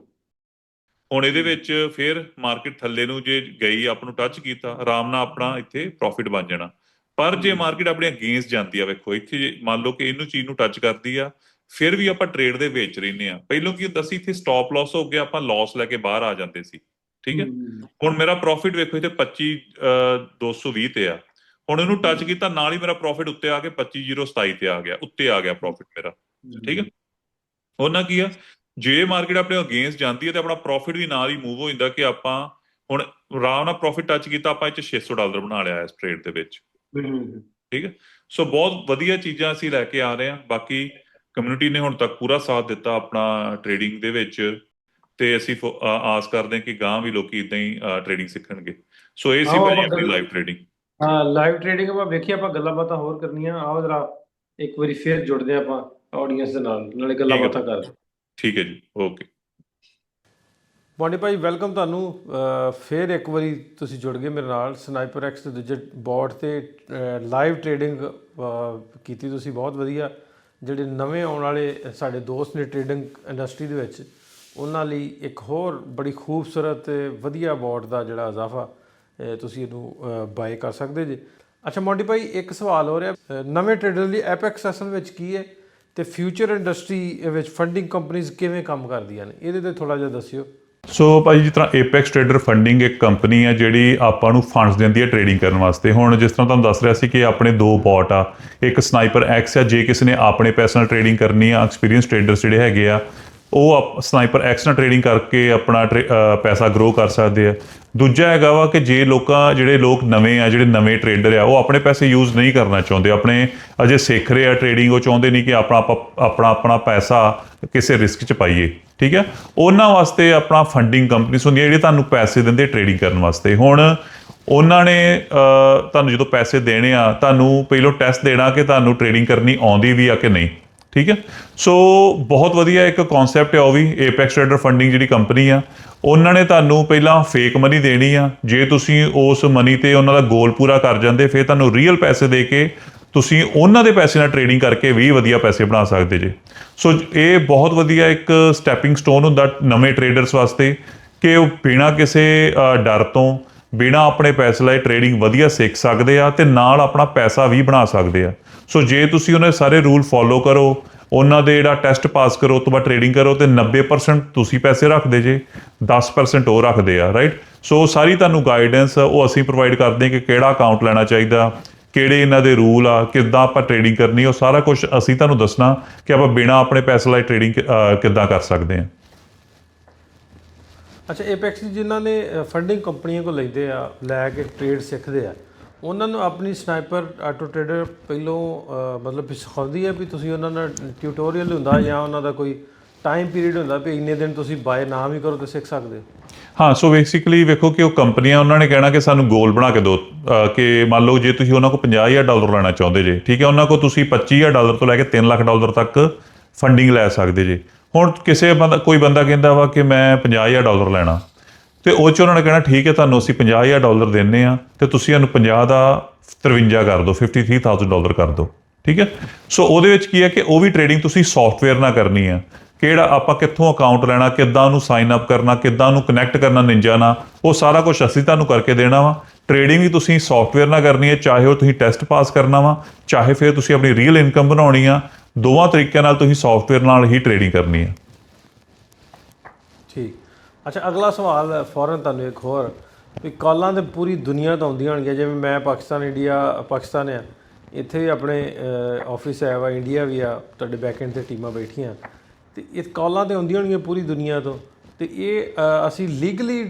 Speaker 2: ਹੁਣ ਇਹਦੇ ਵਿੱਚ ਫਿਰ ਮਾਰਕੀਟ ਥੱਲੇ ਨੂੰ ਜੇ ਗਈ, ਆਪ ਨੂੰ ਟੱਚ ਕੀਤਾ, ਆਰਾਮ ਨਾਲ ਆਪਣਾ ਇੱਥੇ ਪ੍ਰੋਫਿਟ ਬਣ ਜਾਣਾ। ਪਰ ਜੇ ਮਾਰਕੀਟ ਆਪਣੇ ਅਗੇਂਸਟ ਜਾਂਦੀ ਆ, ਵੇਖੋ ਇੱਥੇ ਜੇ ਮੰਨ ਲਓ ਕਿ ਇਹਨੂੰ ਚੀਜ਼ ਨੂੰ ਟੱਚ ਕਰਦੀ ਆ, ਫਿਰ ਵੀ ਆਪਾਂ ਟ੍ਰੇਡ ਦੇ ਵਿੱਚ ਰਹਿੰਦੇ ਆ। ਪਹਿਲੋਂ ਕੀ ਹੁੰਦਾ ਸੀ, ਇੱਥੇ ਸਟਾਪ ਲਾਸ ਹੋ ਗਿਆ, ਆਪਾਂ ਲਾਸ ਲੈ ਕੇ ਬਾਹਰ ਆ ਜਾਂਦੇ ਸੀ। ਠੀਕ ਹੈ। ਹੁਣ ਮੇਰਾ ਪ੍ਰੋਫਿਟ ਵੇਖੋ ਇੱਥੇ 25,220 ਤੇ ਆ। ਹੁਣ ਇਹਨੂੰ ਟੱਚ ਕੀਤਾ ਨਾਲ ਹੀ ਮੇਰਾ ਪ੍ਰੋਫਿਟ ਉੱਤੇ ਆ ਕੇ 25,027 ਤੇ ਆ ਗਿਆ, ਉੱਤੇ ਆ ਗਿਆ ਪ੍ਰੋਫਿਟ ਮੇਰਾ। ਠੀਕ ਹੈ। ਉਹਨਾਂ ਕੀ ਆ, ਜੇ ਮਾਰਕੀਟ ਆਪਣੇ ਅਗੇਂਸਟ ਜਾਂਦੀ ਹੈ ਤੇ ਆਪਣਾ ਪ੍ਰੋਫਿਟ ਵੀ ਨਾਲ ਹੀ ਮੂਵ ਹੋ ਜਾਂਦਾ, ਕਿ ਆਪਾਂ ਹੁਣ ਆਰਾਮ ਨਾਲ ਪ੍ਰੋਫਿਟ ਟੱਚ ਕੀਤਾ, ਆਪਾਂ ਇਹ 'ਚ $600 ਬਣਾ ਲਿਆ ਇਸ ਟ੍ਰੇਡ ਦੇ ਵਿੱਚ। ਠੀਕ ਹੈ। ਸੋ ਬਹੁਤ ਵਧੀਆ ਚੀਜ਼ਾਂ ਅਸੀਂ ਲੈ ਕੇ ਆ ਰਹੇ ਹਾਂ। ਬਾਕੀ ਕਮਿਊਨਿਟੀ ਨੇ ਹੁਣ ਤੱਕ ਪੂਰਾ ਸਾਥ ਦਿੱਤਾ ਆਪਣਾ ਟ੍ਰੇਡਿੰਗ ਦੇ ਵਿੱਚ, ਤੇ ਅਸੀਂ ਆਸ ਕਰਦੇ ਹਾਂ ਕਿ ਗਾਂ ਵੀ ਲੋਕੀ ਇਦਾਂ ਹੀ ਟ੍ਰੇਡਿੰਗ ਸਿੱਖਣਗੇ। ਸੋ ਇਹ ਸੀ ਭਾਈ ਆਪਣੀ ਲਾਈਵ ਟ੍ਰੇਡਿੰਗ।
Speaker 1: ਹਾਂ, ਲਾਈਵ ਟ੍ਰੇਡਿੰਗ ਆਪਾਂ ਵੇਖੀਏ, ਆਪਾਂ ਗੱਲਾਂ ਬਾਤਾਂ ਹੋਰ ਕਰਨੀਆਂ। ਆਓ ਜਰਾ ਇੱਕ ਵਾਰੀ ਫੇਰ ਜੁੜਦੇ ਹਾਂ ਆਪਾਂ ਆਡੀਅנס ਦੇ ਨਾਲ, ਨਾਲੇ ਗੱਲਾਂ ਬਾਤਾਂ ਕਰਦੇ।
Speaker 2: ਠੀਕ ਹੈ ਜੀ, ਓਕੇ।
Speaker 1: ਮੋਂਟੀ ਭਾਈ ਵੈਲਕਮ ਤੁਹਾਨੂੰ। ਫਿਰ ਇੱਕ ਵਾਰੀ ਤੁਸੀਂ ਜੁੜ ਗਏ ਮੇਰੇ ਨਾਲ। ਸਨਾਈਪਰ ਐਕਸ ਦੇ ਦੂਜੇ ਬੋਰਡ 'ਤੇ ਲਾਈਵ ਟ੍ਰੇਡਿੰਗ ਕੀਤੀ ਤੁਸੀਂ, ਬਹੁਤ ਵਧੀਆ। ਜਿਹੜੇ ਨਵੇਂ ਆਉਣ ਵਾਲੇ ਸਾਡੇ ਦੋਸਤ ਨੇ ਟ੍ਰੇਡਿੰਗ ਇੰਡਸਟਰੀ ਦੇ ਵਿੱਚ, ਉਹਨਾਂ ਲਈ ਇੱਕ ਹੋਰ ਬੜੀ ਖੂਬਸੂਰਤ ਅਤੇ ਵਧੀਆ ਬੋਰਡ ਦਾ ਜਿਹੜਾ ਇਜ਼ਾਫਾ ਤੁਸੀਂ ਇਹਨੂੰ ਬਾਏ ਕਰ ਸਕਦੇ ਜੇ। ਅੱਛਾ ਮੋਂਟੀ ਭਾਈ, ਇੱਕ ਸਵਾਲ ਹੋ ਰਿਹਾ, ਨਵੇਂ ਟ੍ਰੇਡਰ ਲਈ ਐਪੈਕਸ ਅਸਲ ਵਿੱਚ ਕੀ ਹੈ, ਅਤੇ ਫਿਊਚਰ ਇੰਡਸਟਰੀ ਵਿੱਚ ਫੰਡਿੰਗ ਕੰਪਨੀਜ਼ ਕਿਵੇਂ ਕੰਮ ਕਰਦੀਆਂ ਨੇ, ਇਹਦੇ 'ਤੇ ਥੋੜ੍ਹਾ ਜਿਹਾ ਦੱਸਿਓ।
Speaker 2: ਸੋ ਭਾਈ, ਜਿਸ ਤਰ੍ਹਾਂ ਏਪੈਕਸ ਟ੍ਰੇਡਰ ਫੰਡਿੰਗ ਇੱਕ ਕੰਪਨੀ ਹੈ ਜਿਹੜੀ ਆਪਾਂ ਨੂੰ ਫੰਡਸ ਦਿੰਦੀ ਹੈ ਟ੍ਰੇਡਿੰਗ ਕਰਨ ਵਾਸਤੇ। ਹੁਣ ਜਿਸ ਤਰ੍ਹਾਂ ਤੁਹਾਨੂੰ ਦੱਸ ਰਿਹਾ ਸੀ ਕਿ ਆਪਣੇ ਦੋ ਬੋਟ ਆ, ਇੱਕ ਸਨਾਈਪਰ ਐਕਸ ਆ, ਜੇ ਕਿਸੇ ਨੇ ਆਪਣੇ ਪੈਸੇ ਨਾਲ ਟ੍ਰੇਡਿੰਗ ਕਰਨੀ ਆ, ਐਕਸਪੀਰੀਅੰਸ ਟ੍ਰੇਡਰਸ ਜਿਹੜੇ ਹੈਗੇ ਆ, ਉਹ ਸਨਾਈਪਰ ਐਕਸ ਨਾਲ ਟ੍ਰੇਡਿੰਗ ਕਰਕੇ ਆਪਣਾ ਪੈਸਾ ਗਰੋ ਕਰ ਸਕਦੇ ਆ। ਦੂਜਾ ਹੈਗਾ ਵਾ ਕਿ ਜੇ ਜਿਹੜੇ ਲੋਕ ਨਵੇਂ ਆ, ਜਿਹੜੇ ਨਵੇਂ ਟ੍ਰੇਡਰ ਆ, ਉਹ ਆਪਣੇ ਪੈਸੇ ਯੂਜ਼ ਨਹੀਂ ਕਰਨਾ ਚਾਹੁੰਦੇ, ਆਪਣੇ ਅਜੇ ਸਿੱਖ ਰਹੇ ਆ ਟ੍ਰੇਡਿੰਗ, ਉਹ ਚਾਹੁੰਦੇ ਨਹੀਂ ਕਿ ਆਪਣਾ ਪੈਸਾ ਕਿਸੇ ਰਿਸਕ 'ਚ ਪਾਈਏ। ਠੀਕ ਹੈ। ਉਹਨਾਂ ਵਾਸਤੇ ਆਪਣਾ ਫੰਡਿੰਗ ਕੰਪਨੀਆਂ ਹੁੰਦੀਆਂ ਜਿਹੜੀਆਂ ਤੁਹਾਨੂੰ ਪੈਸੇ ਦਿੰਦੇ ਟ੍ਰੇਡਿੰਗ ਕਰਨ ਵਾਸਤੇ। ਹੁਣ ਉਹਨਾਂ ਨੇ ਤੁਹਾਨੂੰ ਜਦੋਂ ਪੈਸੇ ਦੇਣੇ ਆ, ਤੁਹਾਨੂੰ ਪਹਿਲੋਂ ਟੈਸਟ ਦੇਣਾ ਕਿ ਤੁਹਾਨੂੰ ਟ੍ਰੇਡਿੰਗ ਕਰਨੀ ਆਉਂਦੀ ਵੀ ਆ ਕਿ ਨਹੀਂ। ਠੀਕ ਹੈ। ਸੋ ਬਹੁਤ ਵਧੀਆ ਇੱਕ ਕਨਸੈਪਟ ਹੈ ਉਹ ਵੀ। ਏਪੈਕਸ ਟ੍ਰੇਡਰ ਫੰਡਿੰਗ ਜਿਹੜੀ ਕੰਪਨੀ ਆ, ਉਹਨਾਂ ਨੇ ਤੁਹਾਨੂੰ ਪਹਿਲਾਂ ਫੇਕ ਮਨੀ ਦੇਣੀ ਆ। ਜੇ ਤੁਸੀਂ ਉਸ ਮਨੀ 'ਤੇ ਉਹਨਾਂ ਦਾ ਗੋਲ ਪੂਰਾ ਕਰ ਜਾਂਦੇ, ਫਿਰ ਤੁਹਾਨੂੰ ਰੀਅਲ ਪੈਸੇ ਦੇ ਕੇ ਤੁਸੀਂ ਉਹਨਾਂ ਦੇ ਪੈਸੇ ਨਾਲ ਟ੍ਰੇਡਿੰਗ ਕਰਕੇ ਵੀ ਵਧੀਆ ਪੈਸੇ ਬਣਾ ਸਕਦੇ ਜੇ। ਸੋ ਇਹ ਬਹੁਤ ਵਧੀਆ ਇੱਕ ਸਟੈਪਿੰਗ ਸਟੋਨ ਹੁੰਦਾ ਨਵੇਂ ਟ੍ਰੇਡਰਸ ਵਾਸਤੇ, ਕਿ ਉਹ ਬਿਨਾਂ ਕਿਸੇ ਡਰ ਤੋਂ, ਬਿਨਾਂ ਆਪਣੇ ਪੈਸੇ ਲਾਏ ਟ੍ਰੇਡਿੰਗ ਵਧੀਆ ਸਿੱਖ ਸਕਦੇ ਆ, ਅਤੇ ਨਾਲ ਆਪਣਾ ਪੈਸਾ ਵੀ ਬਣਾ ਸਕਦੇ ਆ। ਸੋ ਜੇ ਤੁਸੀਂ ਉਹਨਾਂ ਦੇ ਸਾਰੇ ਰੂਲ ਫੋਲੋ ਕਰੋ, ਉਹਨਾਂ ਦੇ ਜਿਹੜਾ ਟੈਸਟ ਪਾਸ ਕਰੋ, ਉਸ ਤੋਂ ਬਾਅਦ ਟ੍ਰੇਡਿੰਗ ਕਰੋ, ਅਤੇ 90% ਤੁਸੀਂ ਪੈਸੇ ਰੱਖਦੇ ਜੇ, 10% ਉਹ ਰੱਖਦੇ ਆ। ਰਾਈਟ। ਸੋ ਸਾਰੀ ਤੁਹਾਨੂੰ ਗਾਈਡੈਂਸ ਉਹ ਅਸੀਂ ਪ੍ਰੋਵਾਈਡ ਕਰਦੇ ਹਾਂ ਕਿ ਕਿਹੜਾ ਅਕਾਊਂਟ ਲੈਣਾ ਚਾਹੀਦਾ, ਕਿਹੜੇ ਇਹਨਾਂ ਦੇ ਰੂਲ ਆ, ਕਿੱਦਾਂ ਆਪਾਂ ਟ੍ਰੇਡਿੰਗ ਕਰਨੀ, ਉਹ ਸਾਰਾ ਕੁਝ ਅਸੀਂ ਤੁਹਾਨੂੰ ਦੱਸਣਾ ਕਿ ਆਪਾਂ ਬਿਨਾਂ ਆਪਣੇ ਪੈਸੇ ਲਾਏ ਟ੍ਰੇਡਿੰਗ ਕਿੱਦਾਂ ਕਰ ਸਕਦੇ ਹਾਂ।
Speaker 1: ਅੱਛਾ, ਏਪੈਕਸ ਜਿਨ੍ਹਾਂ ਨੇ ਫੰਡਿੰਗ ਕੰਪਨੀਆਂ ਕੋਲ ਲੈਂਦੇ ਆ, ਲੈ ਕੇ ਟ੍ਰੇਡ ਸਿੱਖਦੇ ਆ, ਉਹਨਾਂ ਨੂੰ ਆਪਣੀ ਸਨਾਈਪਰ ਆਟੋ ਟ੍ਰੇਡਰ ਪਹਿਲੋਂ ਮਤਲਬ ਸਿਖਾਉਂਦੀ ਹੈ ਵੀ ਤੁਸੀਂ ਉਹਨਾਂ ਦਾ ਟਿਊਟੋਰੀਅਲ ਹੁੰਦਾ, ਜਾਂ ਉਹਨਾਂ ਦਾ ਕੋਈ ਟਾਈਮ ਪੀਰੀਅਡ ਹੁੰਦਾ ਵੀ ਇੰਨੇ ਦਿਨ ਤੁਸੀਂ ਬਾਏ ਨਾ ਵੀ ਕਰੋ ਤਾਂ ਸਿੱਖ ਸਕਦੇ ਹੋ?
Speaker 2: ਹਾਂ। ਸੋ ਬੇਸਿਕਲੀ ਵੇਖੋ ਕਿ ਉਹ ਕੰਪਨੀਆਂ, ਉਹਨਾਂ ਨੇ ਕਹਿਣਾ ਕਿ ਸਾਨੂੰ ਗੋਲ ਬਣਾ ਕੇ ਦਿਓ, ਕਿ ਮੰਨ ਲਓ ਜੇ ਤੁਸੀਂ ਉਹਨਾਂ ਕੋਲ $50,000 ਲੈਣਾ ਚਾਹੁੰਦੇ ਜੇ, ਠੀਕ ਹੈ, ਉਹਨਾਂ ਕੋਲ ਤੁਸੀਂ $25,000 ਤੋਂ ਲੈ ਕੇ $3 ਲੱਖ ਤੱਕ ਫੰਡਿੰਗ ਲੈ ਸਕਦੇ ਜੇ। ਹੁਣ ਕੋਈ ਬੰਦਾ ਕਹਿੰਦਾ ਵਾ ਕਿ ਮੈਂ $50,000 ਲੈਣਾ, ਤੇ ਉਹ 'ਚ ਉਹਨਾਂ ਨੇ ਕਹਿਣਾ ਠੀਕ ਹੈ, ਤੁਹਾਨੂੰ ਅਸੀਂ $50,000 ਦਿੰਦੇ ਹਾਂ, ਤੇ ਤੁਸੀਂ ਸਾਨੂੰ 50 ਦਾ 53 ਕਰ ਦਿਓ, $53,000 ਕਰ ਦਿਓ। ਠੀਕ ਹੈ। ਸੋ ਉਹਦੇ ਵਿੱਚ ਕੀ ਹੈ ਕਿ ਉਹ ਵੀ ਟ੍ਰੇਡਿੰਗ ਤੁਸੀਂ ਸੌਫਟਵੇਅਰ ਨਾਲ ਕਰਨੀ ਆ। ਕਿਹੜਾ ਆਪਾਂ ਕਿੱਥੋਂ ਅਕਾਊਂਟ ਲੈਣਾ, ਕਿੱਦਾਂ ਉਹਨੂੰ ਸਾਈਨ ਅਪ ਕਰਨਾ, ਕਿੱਦਾਂ ਉਹਨੂੰ ਕਨੈਕਟ ਕਰਨਾ ਨਿੰਜਾ ਨਾਲ, ਉਹ ਸਾਰਾ ਕੁਝ ਅਸੀਂ ਤੁਹਾਨੂੰ ਕਰਕੇ ਦੇਣਾ ਵਾ। ਟ੍ਰੇਡਿੰਗ ਵੀ ਤੁਸੀਂ ਸੌਫਟਵੇਅਰ ਨਾਲ ਕਰਨੀ ਹੈ, ਚਾਹੇ ਉਹ ਤੁਸੀਂ ਟੈਸਟ ਪਾਸ ਕਰਨਾ ਵਾ, ਚਾਹੇ ਫਿਰ ਤੁਸੀਂ ਆਪਣੀ ਰੀਅਲ ਇਨਕਮ ਬਣਾਉਣੀ ਆ। ਦੋਵਾਂ ਤਰੀਕਿਆਂ ਨਾਲ ਤੁਸੀਂ ਸੌਫਟਵੇਅਰ ਨਾਲ ਹੀ ਟ੍ਰੇਡਿੰਗ ਕਰਨੀ ਹੈ।
Speaker 1: ਠੀਕ। ਅੱਛਾ, ਅਗਲਾ ਸਵਾਲ ਫੌਰਨ ਤੁਹਾਨੂੰ ਇੱਕ ਹੋਰ, ਵੀ ਕਾਲਾਂ ਤਾਂ ਪੂਰੀ ਦੁਨੀਆ ਤੋਂ ਆਉਂਦੀਆਂ ਹੋਣਗੀਆਂ, ਜਿਵੇਂ ਮੈਂ ਪਾਕਿਸਤਾਨ ਆ, ਇੱਥੇ ਵੀ ਆਪਣੇ ਆਫਿਸ ਹੈ ਵਾ, ਇੰਡੀਆ ਵੀ ਆ, ਤੁਹਾਡੇ ਬੈਕਐਂਡ 'ਤੇ ਟੀਮਾਂ ਬੈਠੀਆਂ, ਅਤੇ ਇਹ ਕਾਲਾਂ ਤਾਂ ਆਉਂਦੀਆਂ ਹੋਣਗੀਆਂ ਪੂਰੀ ਦੁਨੀਆ ਤੋਂ, ਅਤੇ ਇਹ ਅਸੀਂ ਲੀਗਲੀ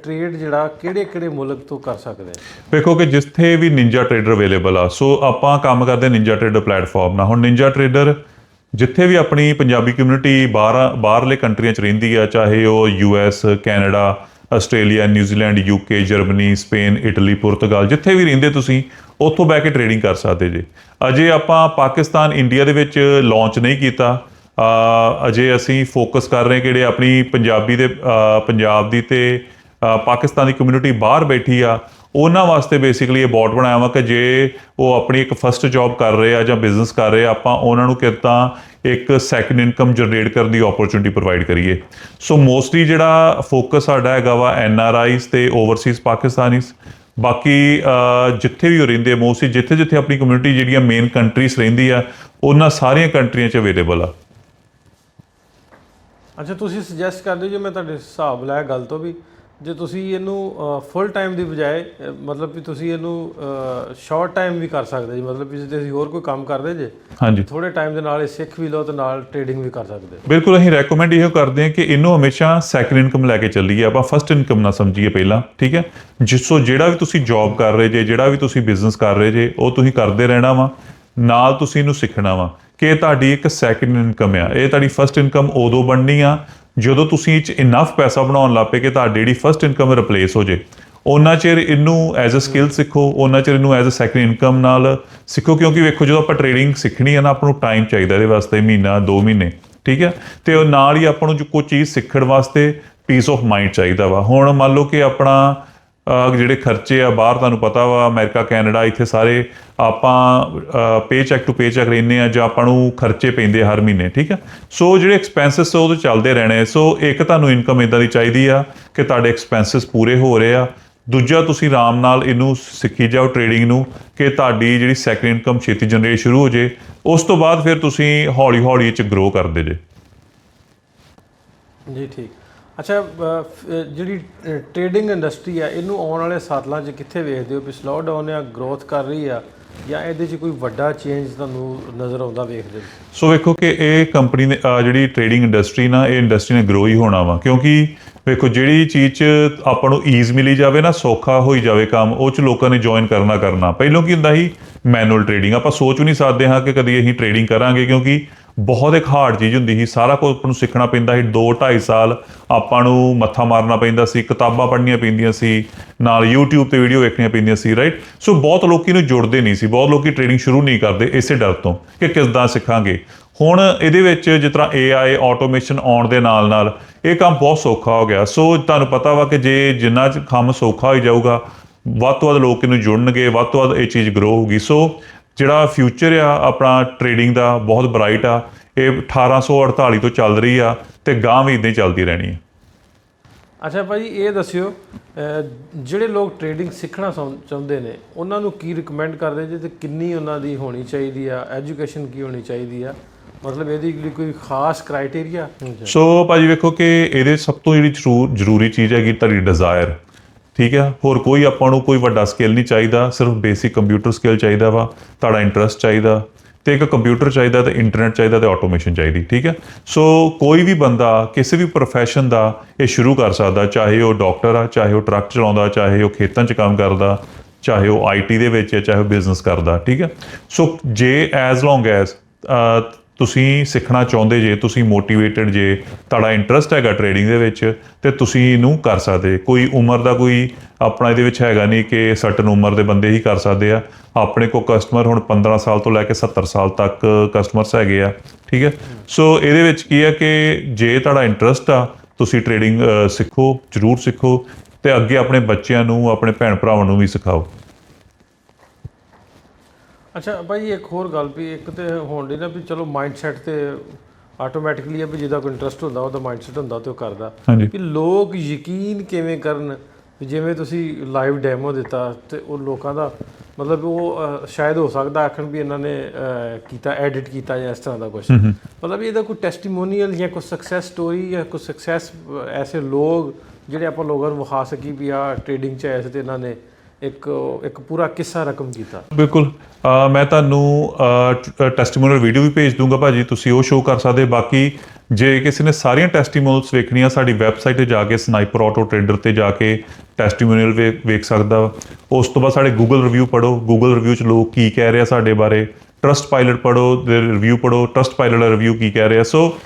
Speaker 1: ਟ੍ਰੇਡ ਜਿਹੜਾ ਕਿਹੜੇ ਮੁਲਕ ਤੋਂ ਕਰ ਸਕਦੇ ਹਾਂ?
Speaker 2: ਵੇਖੋ ਕਿ ਜਿੱਥੇ ਵੀ ਨਿੰਜਾ ਟ੍ਰੇਡਰ ਅਵੇਲੇਬਲ ਆ, ਸੋ ਆਪਾਂ ਕੰਮ ਕਰਦੇ ਨਿੰਜਾ ਟ੍ਰੇਡਰ ਪਲੇਟਫਾਰਮ ਨਾਲ। ਹੁਣ ਨਿੰਜਾ ਟ੍ਰੇਡਰ ਜਿੱਥੇ ਵੀ ਆਪਣੀ ਪੰਜਾਬੀ ਕਮਿਊਨਿਟੀ ਬਾਹਰਲੇ ਕੰਟਰੀਆਂ 'ਚ ਰਹਿੰਦੀ ਆ, ਚਾਹੇ ਉਹ US, Canada, Australia, New Zealand, UK, Germany, Spain, Italy, ਪੁਰਤਗਾਲ, ਜਿੱਥੇ ਵੀ ਰਹਿੰਦੇ ਤੁਸੀਂ ਉੱਥੋਂ ਬਹਿ ਕੇ ਟ੍ਰੇਡਿੰਗ ਕਰ ਸਕਦੇ ਜੇ। ਅਜੇ ਆਪਾਂ ਪਾਕਿਸਤਾਨ, ਇੰਡੀਆ ਦੇ ਵਿੱਚ ਲਾਂਚ ਨਹੀਂ ਕੀਤਾ। ਅਜੇ ਅਸੀਂ ਫੋਕਸ ਕਰ ਰਹੇ ਕਿਹੜੇ ਆਪਣੀ ਪੰਜਾਬ ਦੀ ਤੇ ਪਾਕਿਸਤਾਨ ਦੀ ਕਮਿਊਨਿਟੀ ਬਾਹਰ ਬੈਠੀ ਆ, ਉਹਨਾਂ ਵਾਸਤੇ ਬੇਸਿਕਲੀ ਇਹ ਬੋਟ ਬਣਾਇਆ ਵਾ ਕਿ ਜੇ ਉਹ ਆਪਣੀ ਇੱਕ ਫਸਟ ਜੌਬ ਕਰ ਰਹੇ ਆ ਜਾਂ ਬਿਜ਼ਨਸ ਕਰ ਰਹੇ ਆ, ਆਪਾਂ ਉਹਨਾਂ ਨੂੰ ਕਿੱਦਾਂ ਇੱਕ ਸੈਕੰਡ ਇਨਕਮ ਜਨਰੇਟ ਕਰਨ ਦੀ ਓਪਰਚੁਨਿਟੀ ਪ੍ਰੋਵਾਈਡ ਕਰੀਏ। ਸੋ ਮੋਸਟਲੀ ਜਿਹੜਾ ਫੋਕਸ ਸਾਡਾ ਹੈਗਾ ਵਾ NRIs ਤੇ ਓਵਰਸੀਜ਼ ਪਾਕਿਸਤਾਨੀਜ਼। ਬਾਕੀ ਜਿੱਥੇ ਵੀ ਉਹ ਰਹਿੰਦੇ ਮੋਸਟਲੀ ਜਿੱਥੇ ਆਪਣੀ ਕਮਿਊਨਿਟੀ ਜਿਹੜੀਆਂ ਮੇਨ ਕੰਟਰੀਜ਼ ਰਹਿੰਦੀ ਆ, ਉਹਨਾਂ ਸਾਰੀਆਂ ਕੰਟਰੀਆਂ 'ਚ ਅਵੇਲੇਬਲ ਆ।
Speaker 1: ਅੱਛਾ, ਤੁਸੀਂ ਸੁਜੈਸਟ ਕਰਦੇ ਜੇ ਮੈਂ ਤੁਹਾਡੇ ਹਿਸਾਬ ਲਾਇਆ ਗੱਲ ਤੋਂ ਵੀ ਜੇ ਤੁਸੀਂ ਇਹਨੂੰ ਫੁੱਲ ਟਾਈਮ ਦੀ ਬਜਾਏ ਮਤਲਬ ਵੀ ਤੁਸੀਂ ਇਹਨੂੰ ਸ਼ਾਰਟ ਟਾਈਮ ਵੀ ਕਰ ਸਕਦੇ ਜੀ, ਮਤਲਬ ਵੀ ਜੇ ਤੁਸੀਂ ਹੋਰ ਕੋਈ ਕੰਮ ਕਰਦੇ ਜੇ
Speaker 2: ਹਾਂਜੀ,
Speaker 1: ਥੋੜੇ ਟਾਈਮ ਦੇ ਨਾਲ ਇਹ ਸਿੱਖ ਵੀ ਲਓ ਤੇ ਨਾਲ ਟ੍ਰੇਡਿੰਗ ਵੀ ਕਰ ਸਕਦੇ।
Speaker 2: ਬਿਲਕੁਲ ਅਸੀਂ ਰეკਮੈਂਡ ਇਹੋ ਕਰਦੇ ਹਾਂ ਕਿ ਇਹਨੂੰ ਹਮੇਸ਼ਾ ਸੈਕੰਡ ਇਨਕਮ ਲੈ ਕੇ ਚੱਲੀਏ, ਆਪਾਂ ਫਸਟ ਇਨਕਮ ਨਾ ਸਮਝੀਏ ਪਹਿਲਾਂ, ਠੀਕ ਹੈ। ਜਿਸੋ ਜਿਹੜਾ ਵੀ ਤੁਸੀਂ ਜੌਬ ਕਰ ਰਹੇ ਜੇ, ਜਿਹੜਾ ਵੀ ਤੁਸੀਂ ਬਿਜ਼ਨਸ ਕਰ ਰਹੇ ਜੇ, ਉਹ ਤੁਸੀਂ ਕਰਦੇ ਰਹਿਣਾ ਵਾ, ਨਾਲ ਤੁਸੀਂ ਇਹਨੂੰ ਸਿੱਖਣਾ ਵਾ ਕਿ ਇਹ ਤੁਹਾਡੀ ਇੱਕ ਸੈਕੰਡ ਇਨਕਮ ਆ। ਇਹ ਤੁਹਾਡੀ ਫਸਟ ਇਨਕਮ ਉਦੋਂ ਬਣਨੀ ਆ ਜਦੋਂ ਤੁਸੀਂ ਇਹ 'ਚ ਇਨਫ ਪੈਸਾ ਬਣਾਉਣ ਲੱਗ ਪਏ ਕਿ ਤੁਹਾਡੀ ਜਿਹੜੀ ਫਸਟ ਇਨਕਮ ਰਿਪਲੇਸ ਹੋ ਜੇ। ਉਹਨਾਂ ਚਿਰ ਇਹਨੂੰ ਐਜ਼ ਅ ਸਕਿੱਲ ਸਿੱਖੋ, ਉਹਨਾਂ ਚਿਰ ਇਹਨੂੰ ਐਜ਼ ਅ ਸੈਕੰਡ ਇਨਕਮ ਨਾਲ ਸਿੱਖੋ, ਕਿਉਂਕਿ ਵੇਖੋ ਜਦੋਂ ਆਪਾਂ ਟ੍ਰੇਡਿੰਗ ਸਿੱਖਣੀ ਹੈ ਨਾ, ਆਪਾਂ ਨੂੰ ਟਾਈਮ ਚਾਹੀਦਾ ਇਹਦੇ ਵਾਸਤੇ, ਮਹੀਨਾ 2 ਮਹੀਨੇ, ਠੀਕ ਹੈ। ਤੇ ਉਹ ਨਾਲ ਹੀ ਆਪਾਂ ਨੂੰ ਜੋ ਕੋਈ ਚੀਜ਼ ਸਿੱਖਣ ਵਾਸਤੇ ਪੀਸ ਆਫ ਮਾਈਂਡ ਚਾਹੀਦਾ ਵਾ। ਹੁਣ ਮੰਨ ਲਓ ਕਿ ਆਪਣਾ ਜਿਹੜੇ ਖਰਚੇ ਆ ਬਾਹਰ, ਤੁਹਾਨੂੰ ਪਤਾ ਵਾ ਅਮਰੀਕਾ, ਕੈਨੇਡਾ, ਇੱਥੇ ਸਾਰੇ ਆਪਾਂ ਪੇ ਚੈੱਕ ਟੂ ਪੇ ਚੈੱਕ ਰਹਿੰਦੇ ਆ ਜਾਂ ਆਪਾਂ ਨੂੰ ਖਰਚੇ ਪੈਂਦੇ ਹਰ ਮਹੀਨੇ, ਠੀਕ ਹੈ। ਸੋ ਜਿਹੜੇ ਐਕਸਪੈਂਸਿਸ ਉਹ ਤਾਂ ਚੱਲਦੇ ਰਹਿਣੇ। ਸੋ ਇੱਕ ਤੁਹਾਨੂੰ ਇਨਕਮ ਇੱਦਾਂ ਦੀ ਚਾਹੀਦੀ ਆ ਕਿ ਤੁਹਾਡੇ ਐਕਸਪੈਂਸਿਸ ਪੂਰੇ ਹੋ ਰਹੇ ਆ। ਦੂਜਾ, ਤੁਸੀਂ ਆਰਾਮ ਨਾਲ ਇਹਨੂੰ ਸਿੱਖੀ ਜਾਓ ਟ੍ਰੇਡਿੰਗ ਨੂੰ ਕਿ ਤੁਹਾਡੀ ਜਿਹੜੀ ਸੈਕੰਡ ਇਨਕਮ ਛੇਤੀ ਜਨਰੇਟ ਸ਼ੁਰੂ ਹੋ ਜੇ। ਉਸ ਤੋਂ ਬਾਅਦ ਫਿਰ ਤੁਸੀਂ ਹੌਲੀ ਹੌਲੀ ਇਹ 'ਚ ਗਰੋ ਕਰਦੇ ਜੇ।
Speaker 1: ਜੀ ਠੀਕ। ਅੱਛਾ, ਜਿਹੜੀ ਟ੍ਰੇਡਿੰਗ ਇੰਡਸਟਰੀ ਆ, ਇਹਨੂੰ ਆਉਣ ਵਾਲੇ ਸਾਲਾਂ 'ਚ ਕਿੱਥੇ ਵੇਖਦੇ ਹੋ ਵੀ ਸਲੋ ਡਾਊਨ ਆ, ਗਰੋਥ ਕਰ ਰਹੀ ਆ, ਜਾਂ ਇਹਦੇ 'ਚ ਕੋਈ ਵੱਡਾ ਚੇਂਜ ਤੁਹਾਨੂੰ ਨਜ਼ਰ ਆਉਂਦਾ ਵੇਖਦੇ ਹੋ?
Speaker 2: ਸੋ ਵੇਖੋ ਕਿ ਇਹ ਕੰਪਨੀ ਨੇ ਜਿਹੜੀ ਟ੍ਰੇਡਿੰਗ ਇੰਡਸਟਰੀ ਨਾ, ਇਹ ਇੰਡਸਟਰੀ ਨੇ ਗਰੋ ਹੀ ਹੋਣਾ ਵਾ, ਕਿਉਂਕਿ ਵੇਖੋ ਜਿਹੜੀ ਚੀਜ਼ 'ਚ ਆਪਾਂ ਨੂੰ ਈਜ਼ ਮਿਲੀ ਜਾਵੇ ਨਾ, ਸੌਖਾ ਹੋਈ ਜਾਵੇ ਕੰਮ, ਉਹ 'ਚ ਲੋਕਾਂ ਨੇ ਜੁਆਇਨ ਕਰਨਾ। ਪਹਿਲਾਂ ਕੀ ਹੁੰਦਾ ਸੀ? Manual trading. ਆਪਾਂ ਸੋਚ ਵੀ ਨਹੀਂ ਸਕਦੇ ਹਾਂ ਕਿ ਕਦੀ ਅਸੀਂ ਟ੍ਰੇਡਿੰਗ ਕਰਾਂਗੇ, ਕਿਉਂਕਿ ਬਹੁਤ ਇੱਕ ਹਾਰਡ ਚੀਜ਼ ਹੁੰਦੀ ਸੀ। ਸਾਰਾ ਕੁਝ ਆਪਾਂ ਨੂੰ ਸਿੱਖਣਾ ਪੈਂਦਾ ਸੀ। 2-2.5 ਸਾਲ ਆਪਾਂ ਨੂੰ ਮੱਥਾ ਮਾਰਨਾ ਪੈਂਦਾ ਸੀ, ਕਿਤਾਬਾਂ ਪੜ੍ਹਨੀਆਂ ਪੈਂਦੀਆਂ ਸੀ, ਨਾਲ YouTube ਤੇ ਵੀਡੀਓ ਵੇਖਣੀਆਂ ਪੈਂਦੀਆਂ ਸੀ, ਰਾਈਟ। ਸੋ ਬਹੁਤ ਲੋਕੀ ਨੂੰ ਜੁੜਦੇ ਨਹੀਂ ਸੀ, ਬਹੁਤ ਲੋਕੀ ਟ੍ਰੇਡਿੰਗ ਸ਼ੁਰੂ ਨਹੀਂ ਕਰਦੇ ਇਸੇ ਡਰ ਤੋਂ ਕਿ ਕਿੱਦਾਂ ਸਿੱਖਾਂਗੇ। ਹੁਣ ਇਹਦੇ ਵਿੱਚ ਜਿਸ ਤਰ੍ਹਾਂ AI ਆਟੋਮੇਸ਼ਨ ਆਉਣ ਦੇ ਨਾਲ ਇਹ ਕੰਮ ਬਹੁਤ ਸੌਖਾ ਹੋ ਗਿਆ। ਸੋ ਤੁਹਾਨੂੰ ਪਤਾ ਵਾ ਕਿ ਜੇ ਜਿੰਨਾ ਕੰਮ ਸੌਖਾ ਹੋ ਜਾਊਗਾ, ਵੱਧ ਤੋਂ ਵੱਧ ਲੋਕ ਇਹਨੂੰ ਜੁੜਨਗੇ, ਵੱਧ ਤੋਂ ਵੱਧ ਇਹ ਚੀਜ਼ ਗਰੋ ਹੋਊਗੀ। ਸੋ ਜਿਹੜਾ ਫਿਊਚਰ ਆ ਆਪਣਾ ਟ੍ਰੇਡਿੰਗ ਦਾ ਬਹੁਤ ਬ੍ਰਾਈਟ ਆ। ਇਹ 1848 ਤੋਂ ਚੱਲ ਰਹੀ ਆ ਤੇ ਗਾਂਹ ਵੀ ਇੱਦਾਂ ਹੀ ਚੱਲਦੀ ਰਹਿਣੀ ਹੈ।
Speaker 1: ਅੱਛਾ ਭਾਜੀ, ਇਹ ਦੱਸਿਓ ਜਿਹੜੇ ਲੋਕ ਟ੍ਰੇਡਿੰਗ ਸਿੱਖਣਾ ਚਾਹੁੰਦੇ ਨੇ ਉਹਨਾਂ ਨੂੰ ਕੀ ਰਿਕਮੈਂਡ ਕਰਦੇ ਜੇ ਤੇ ਕਿੰਨੀ ਉਹਨਾਂ ਦੀ ਹੋਣੀ ਚਾਹੀਦੀ ਆ? ਐਜੂਕੇਸ਼ਨ ਕੀ ਹੋਣੀ ਚਾਹੀਦੀ ਆ? ਮਤਲਬ ਇਹਦੀ ਕੋਈ ਖਾਸ ਕ੍ਰਾਈਟੇਰੀਆ?
Speaker 2: ਸੋ ਭਾਜੀ ਵੇਖੋ ਕਿ ਇਹਦੇ ਸਭ ਤੋਂ ਜਿਹੜੀ ਜ਼ਰੂਰੀ ਚੀਜ਼ ਹੈਗੀ ਤੁਹਾਡੀ ਡਿਜ਼ਾਇਰ, ਠੀਕ ਹੈ। ਹੋਰ ਕੋਈ ਆਪਾਂ ਨੂੰ ਕੋਈ ਵੱਡਾ ਸਕਿੱਲ ਨਹੀਂ ਚਾਹੀਦਾ, ਸਿਰਫ ਬੇਸਿਕ ਕੰਪਿਊਟਰ ਸਕਿੱਲ ਚਾਹੀਦਾ ਵਾ, ਤੁਹਾਡਾ ਇੰਟਰਸਟ ਚਾਹੀਦਾ ਤੇ ਇੱਕ ਕੰਪਿਊਟਰ ਚਾਹੀਦਾ ਤੇ ਇੰਟਰਨੈਟ ਚਾਹੀਦਾ ਤੇ ਆਟੋਮੇਸ਼ਨ ਚਾਹੀਦੀ, ਠੀਕ ਹੈ। ਸੋ ਕੋਈ ਵੀ ਬੰਦਾ ਕਿਸੇ ਵੀ ਪ੍ਰੋਫੈਸ਼ਨ ਦਾ ਇਹ ਸ਼ੁਰੂ ਕਰ ਸਕਦਾ, ਚਾਹੇ ਉਹ ਡਾਕਟਰ ਆ, ਚਾਹੇ ਉਹ ਟਰੱਕ ਚਲਾਉਂਦਾ, ਚਾਹੇ ਉਹ ਖੇਤਾਂ 'ਚ ਕੰਮ ਕਰਦਾ, ਚਾਹੇ ਉਹ IT ਦੇ ਵਿੱਚ ਹੈ, ਚਾਹੇ ਉਹ ਬਿਜ਼ਨਸ ਕਰਦਾ, ਠੀਕ ਹੈ। ਸੋ ਜੇ ਐਜ਼ ਲੌਂਗ ਐਜ਼ ਤੁਸੀਂ ਸਿੱਖਣਾ ਚਾਹੁੰਦੇ ਜੇ, ਤੁਸੀਂ ਮੋਟੀਵੇਟਡ ਜੇ, ਤੁਹਾਡਾ ਇੰਟਰਸਟ ਹੈਗਾ ਟ੍ਰੇਡਿੰਗ ਦੇ ਵਿੱਚ, ਤੇ ਤੁਸੀਂ ਇਹਨੂੰ ਕਰ ਸਕਦੇ। ਕੋਈ ਉਮਰ ਦਾ ਕੋਈ ਆਪਣਾ ਇਹਦੇ ਵਿੱਚ ਹੈਗਾ ਨਹੀਂ ਕਿ ਸਰਟਨ ਉਮਰ ਦੇ ਬੰਦੇ ਹੀ ਕਰ ਸਕਦੇ ਆ। ਆਪਣੇ ਕੋਲ ਕਸਟਮਰ ਹੁਣ 15 ਸਾਲ ਤੋਂ ਲੈ ਕੇ 70 ਸਾਲ ਤੱਕ ਕਸਟਮਰਸ ਹੈਗੇ ਆ, ਠੀਕ ਹੈ। ਸੋ ਇਹਦੇ ਵਿੱਚ ਕੀ ਹੈ ਕਿ ਜੇ ਤੁਹਾਡਾ ਇੰਟਰਸਟ ਆ, ਤੁਸੀਂ ਟ੍ਰੇਡਿੰਗ ਸਿੱਖੋ, ਜ਼ਰੂਰ ਸਿੱਖੋ, ਤੇ ਅੱਗੇ ਆਪਣੇ ਬੱਚਿਆਂ ਨੂੰ, ਆਪਣੇ ਭੈਣ ਭਰਾਵਾਂ ਨੂੰ ਵੀ ਸਿਖਾਓ।
Speaker 1: ਅੱਛਾ ਭਾਈ, ਇੱਕ ਹੋਰ ਗੱਲ ਵੀ ਇੱਕ ਤੇ ਹੋਣ ਦੀ ਨਾ ਵੀ ਚਲੋ ਮਾਈਂਡਸੈਟ ਤੇ ਆਟੋਮੈਟਿਕਲੀ ਆ ਵੀ ਜਿਹਦਾ ਕੋਈ ਇੰਟਰਸਟ ਹੁੰਦਾ ਉਹਦਾ ਮਾਈਂਡਸੈਟ ਹੁੰਦਾ ਤੇ ਉਹ ਕਰਦਾ। ਵੀ ਲੋਕ ਯਕੀਨ ਕਿਵੇਂ ਕਰਨ ਵੀ ਜਿਵੇਂ ਤੁਸੀਂ ਲਾਈਵ ਡੈਮੋ ਦਿੱਤਾ ਤੇ ਉਹ ਲੋਕਾਂ ਦਾ ਮਤਲਬ ਉਹ ਸ਼ਾਇਦ ਹੋ ਸਕਦਾ ਆਖਣ ਵੀ ਇਹਨਾਂ ਨੇ ਕੀਤਾ, ਐਡਿਟ ਕੀਤਾ ਜਾਂ ਇਸ ਤਰ੍ਹਾਂ ਦਾ ਕੁਛ, ਮਤਲਬ ਇਹਦਾ ਕੋਈ ਟੈਸਟੀਮੋਨੀਅਲ ਜਾਂ ਕੋਈ ਸਕਸੈਸ ਸਟੋਰੀ ਜਾਂ ਕੋਈ ਸਕਸੈਸ ਐਸੇ ਲੋਕ ਜਿਹੜੇ ਆਪਾਂ ਲੋਕਾਂ ਨੂੰ ਵਿਖਾ ਸਕੀ ਵੀ ਆਹ ਟ੍ਰੇਡਿੰਗ 'ਚ ਐਸੇ ਤੇ ਇਹਨਾਂ ਨੇ ਇੱਕ ਪੂਰਾ ਕਿੱਸਾ ਰਕਮ ਕੀਤਾ?
Speaker 2: ਬਿਲਕੁਲ, ਮੈਂ ਤੁਹਾਨੂੰ ਟੈਸਟੀਮੋਨੀਅਲ ਵੀਡੀਓ ਵੀ ਭੇਜ ਦੂੰਗਾ ਭਾਜੀ, ਤੁਸੀਂ ਉਹ ਸ਼ੋਅ ਕਰ ਸਕਦੇ। ਬਾਕੀ ਜੇ ਕਿਸੇ ਨੇ ਸਾਰੀਆਂ ਟੈਸਟੀਮੋਨੀਅਲਸ ਵੇਖਣੀਆਂ, ਸਾਡੀ ਵੈਬਸਾਈਟ 'ਤੇ ਜਾ ਕੇ ਸਨਾਈਪਰ ਆਟੋ ਟ੍ਰੇਡਰ 'ਤੇ ਜਾ ਕੇ ਟੈਸਟੀਮੋਨੀਅਲ ਵੇਖ ਸਕਦਾ। ਉਸ ਤੋਂ ਬਾਅਦ ਸਾਡੇ ਗੂਗਲ ਰਿਵਿਊ ਪੜ੍ਹੋ, ਗੂਗਲ ਰਿਵਿਊ 'ਚ ਲੋਕ ਕੀ ਕਹਿ ਰਹੇ ਆ ਸਾਡੇ ਬਾਰੇ, ਟਰਸਟ ਪਾਇਲਟ ਪੜੋ, ਦੇ ਰਿਵਿਊ ਪੜੋ, ਟਰਸਟ ਪਾਇਲਟ ਦਾ ਰਿਵਿਊ ਕੀ ਕਹਿ ਰਿਹਾ। ਸੋ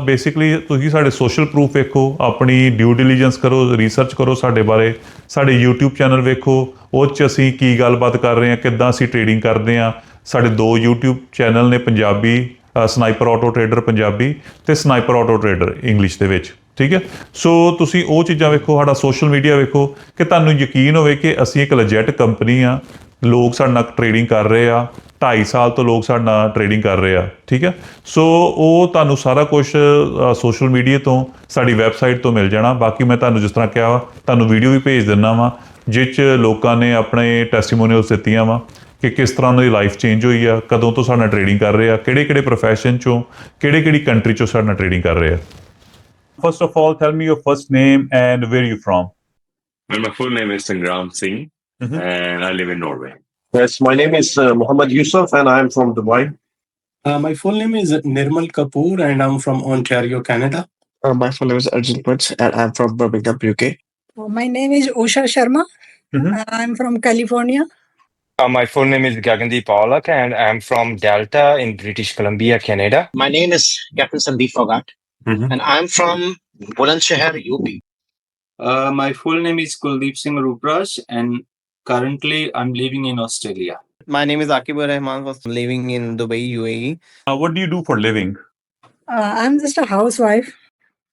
Speaker 2: ਬੇਸਿਕਲੀ ਤੁਸੀਂ ਸਾਡੇ ਸੋਸ਼ਲ ਪ੍ਰੂਫ ਵੇਖੋ, ਆਪਣੀ ਡਿਊ ਡਿਲੀਜੈਂਸ ਕਰੋ, ਰਿਸਰਚ ਕਰੋ ਸਾਡੇ ਬਾਰੇ, ਸਾਡੇ YouTube ਚੈਨਲ ਵੇਖੋ, ਉਹ 'ਚ ਅਸੀਂ ਕੀ ਗੱਲਬਾਤ ਕਰ ਰਹੇ ਹਾਂ, ਕਿੱਦਾਂ ਅਸੀਂ ਟ੍ਰੇਡਿੰਗ ਕਰਦੇ ਹਾਂ। ਸਾਡੇ 2 YouTube ਚੈਨਲ ਨੇ, Punjabi sniper auto trader Punjabi ਤੇ ਸਨਾਈਪਰ ਆਟੋ ਟਰੇਡਰ ਇੰਗਲਿਸ਼ ਦੇ ਵਿੱਚ, ਠੀਕ ਹੈ। ਸੋ ਤੁਸੀਂ ਉਹ ਚੀਜ਼ਾਂ ਵੇਖੋ, ਸਾਡਾ ਸੋਸ਼ਲ ਮੀਡੀਆ ਵੇਖੋ, ਕਿ ਤੁਹਾਨੂੰ ਯਕੀਨ ਹੋਵੇ ਕਿ ਅਸੀਂ ਇੱਕ ਲੈਜਿਟ ਕੰਪਨੀ ਆ, ਲੋਕ ਸਾਡੇ ਨਾਲ ਟ੍ਰੇਡਿੰਗ ਕਰ ਰਹੇ ਆ, 2.5 ਸਾਲ ਤੋਂ ਲੋਕ ਸਾਡੇ ਨਾਲ ਟ੍ਰੇਡਿੰਗ ਕਰ ਰਹੇ ਆ, ਠੀਕ ਹੈ। ਸੋ ਉਹ ਤੁਹਾਨੂੰ ਸਾਰਾ ਕੁਝ ਸੋਸ਼ਲ ਮੀਡੀਆ ਤੋਂ, ਸਾਡੀ ਵੈਬਸਾਈਟ ਤੋਂ ਮਿਲ ਜਾਣਾ। ਬਾਕੀ ਮੈਂ ਤੁਹਾਨੂੰ ਜਿਸ ਤਰ੍ਹਾਂ ਕਿਹਾ, ਤੁਹਾਨੂੰ ਵੀਡੀਓ ਵੀ ਭੇਜ ਦਿੰਦਾ ਵਾਂ ਜਿਸ 'ਚ ਲੋਕਾਂ ਨੇ ਆਪਣੇ ਟੈਸਟੀਮੋਨੀਅਲਸ ਦਿੱਤੀਆਂ ਵਾ ਕਿ ਕਿਸ ਤਰ੍ਹਾਂ ਉਹਨਾਂ ਦੀ ਲਾਈਫ ਚੇਂਜ ਹੋਈ ਆ, ਕਦੋਂ ਤੋਂ ਸਾਡੇ ਨਾਲ ਟ੍ਰੇਡਿੰਗ ਕਰ ਰਹੇ ਆ, ਕਿਹੜੇ ਪ੍ਰੋਫੈਸ਼ਨ 'ਚੋਂ, ਕਿਹੜੀ ਕੰਟਰੀ 'ਚੋਂ ਸਾਡੇ ਨਾਲ ਟ੍ਰੇਡਿੰਗ ਕਰ ਰਹੇ ਆ। First of all, tell me your first name and where you from.
Speaker 4: Well, my full name is Sangram Singh, and I live in Norway.
Speaker 5: Yes, my name is Muhammad Yusuf and I am from Dubai.
Speaker 6: My full name is Nirmal Kapoor and I'm from Ontario, Canada.
Speaker 7: My full name is Arjun Putz and I'm from Birmingham, UK.
Speaker 8: My name is Usha Sharma. I'm from California.
Speaker 9: My full name is Gagandeep Paulak and I'm from Delta in British Columbia, Canada.
Speaker 10: My name is Captain Sandeep Fogat and I'm from Bulandshahr, UP.
Speaker 11: My full name is Kuldeep Singh Rupraj and currently I'm living in Australia.
Speaker 7: My name is Akib Rahman, was living in Dubai, UAE.
Speaker 2: What do you do for living?
Speaker 8: I'm just a housewife.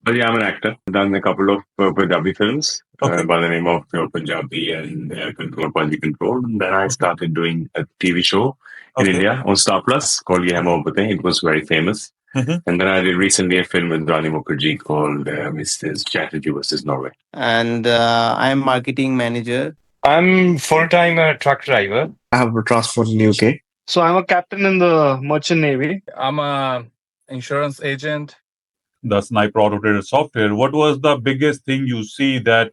Speaker 4: But yeah, I'm an actor. I've done a couple of Punjabi films by the name of Punjabi and Punjabi Control. And then I started doing a TV show in India on Star Plus called Ye Hai Mohabbatein. It was very famous. And then I did recently a film with Rani Mukherjee called Mrs. Chatterjee vs. Norway.
Speaker 7: And I'm marketing manager.
Speaker 9: I'm full-time truck driver.
Speaker 7: I have a transport in UK.
Speaker 12: So I'm a captain in the Merchant Navy.
Speaker 11: I'm a insurance agent.
Speaker 2: The Sniper Auto Trader software, what was the biggest thing you see that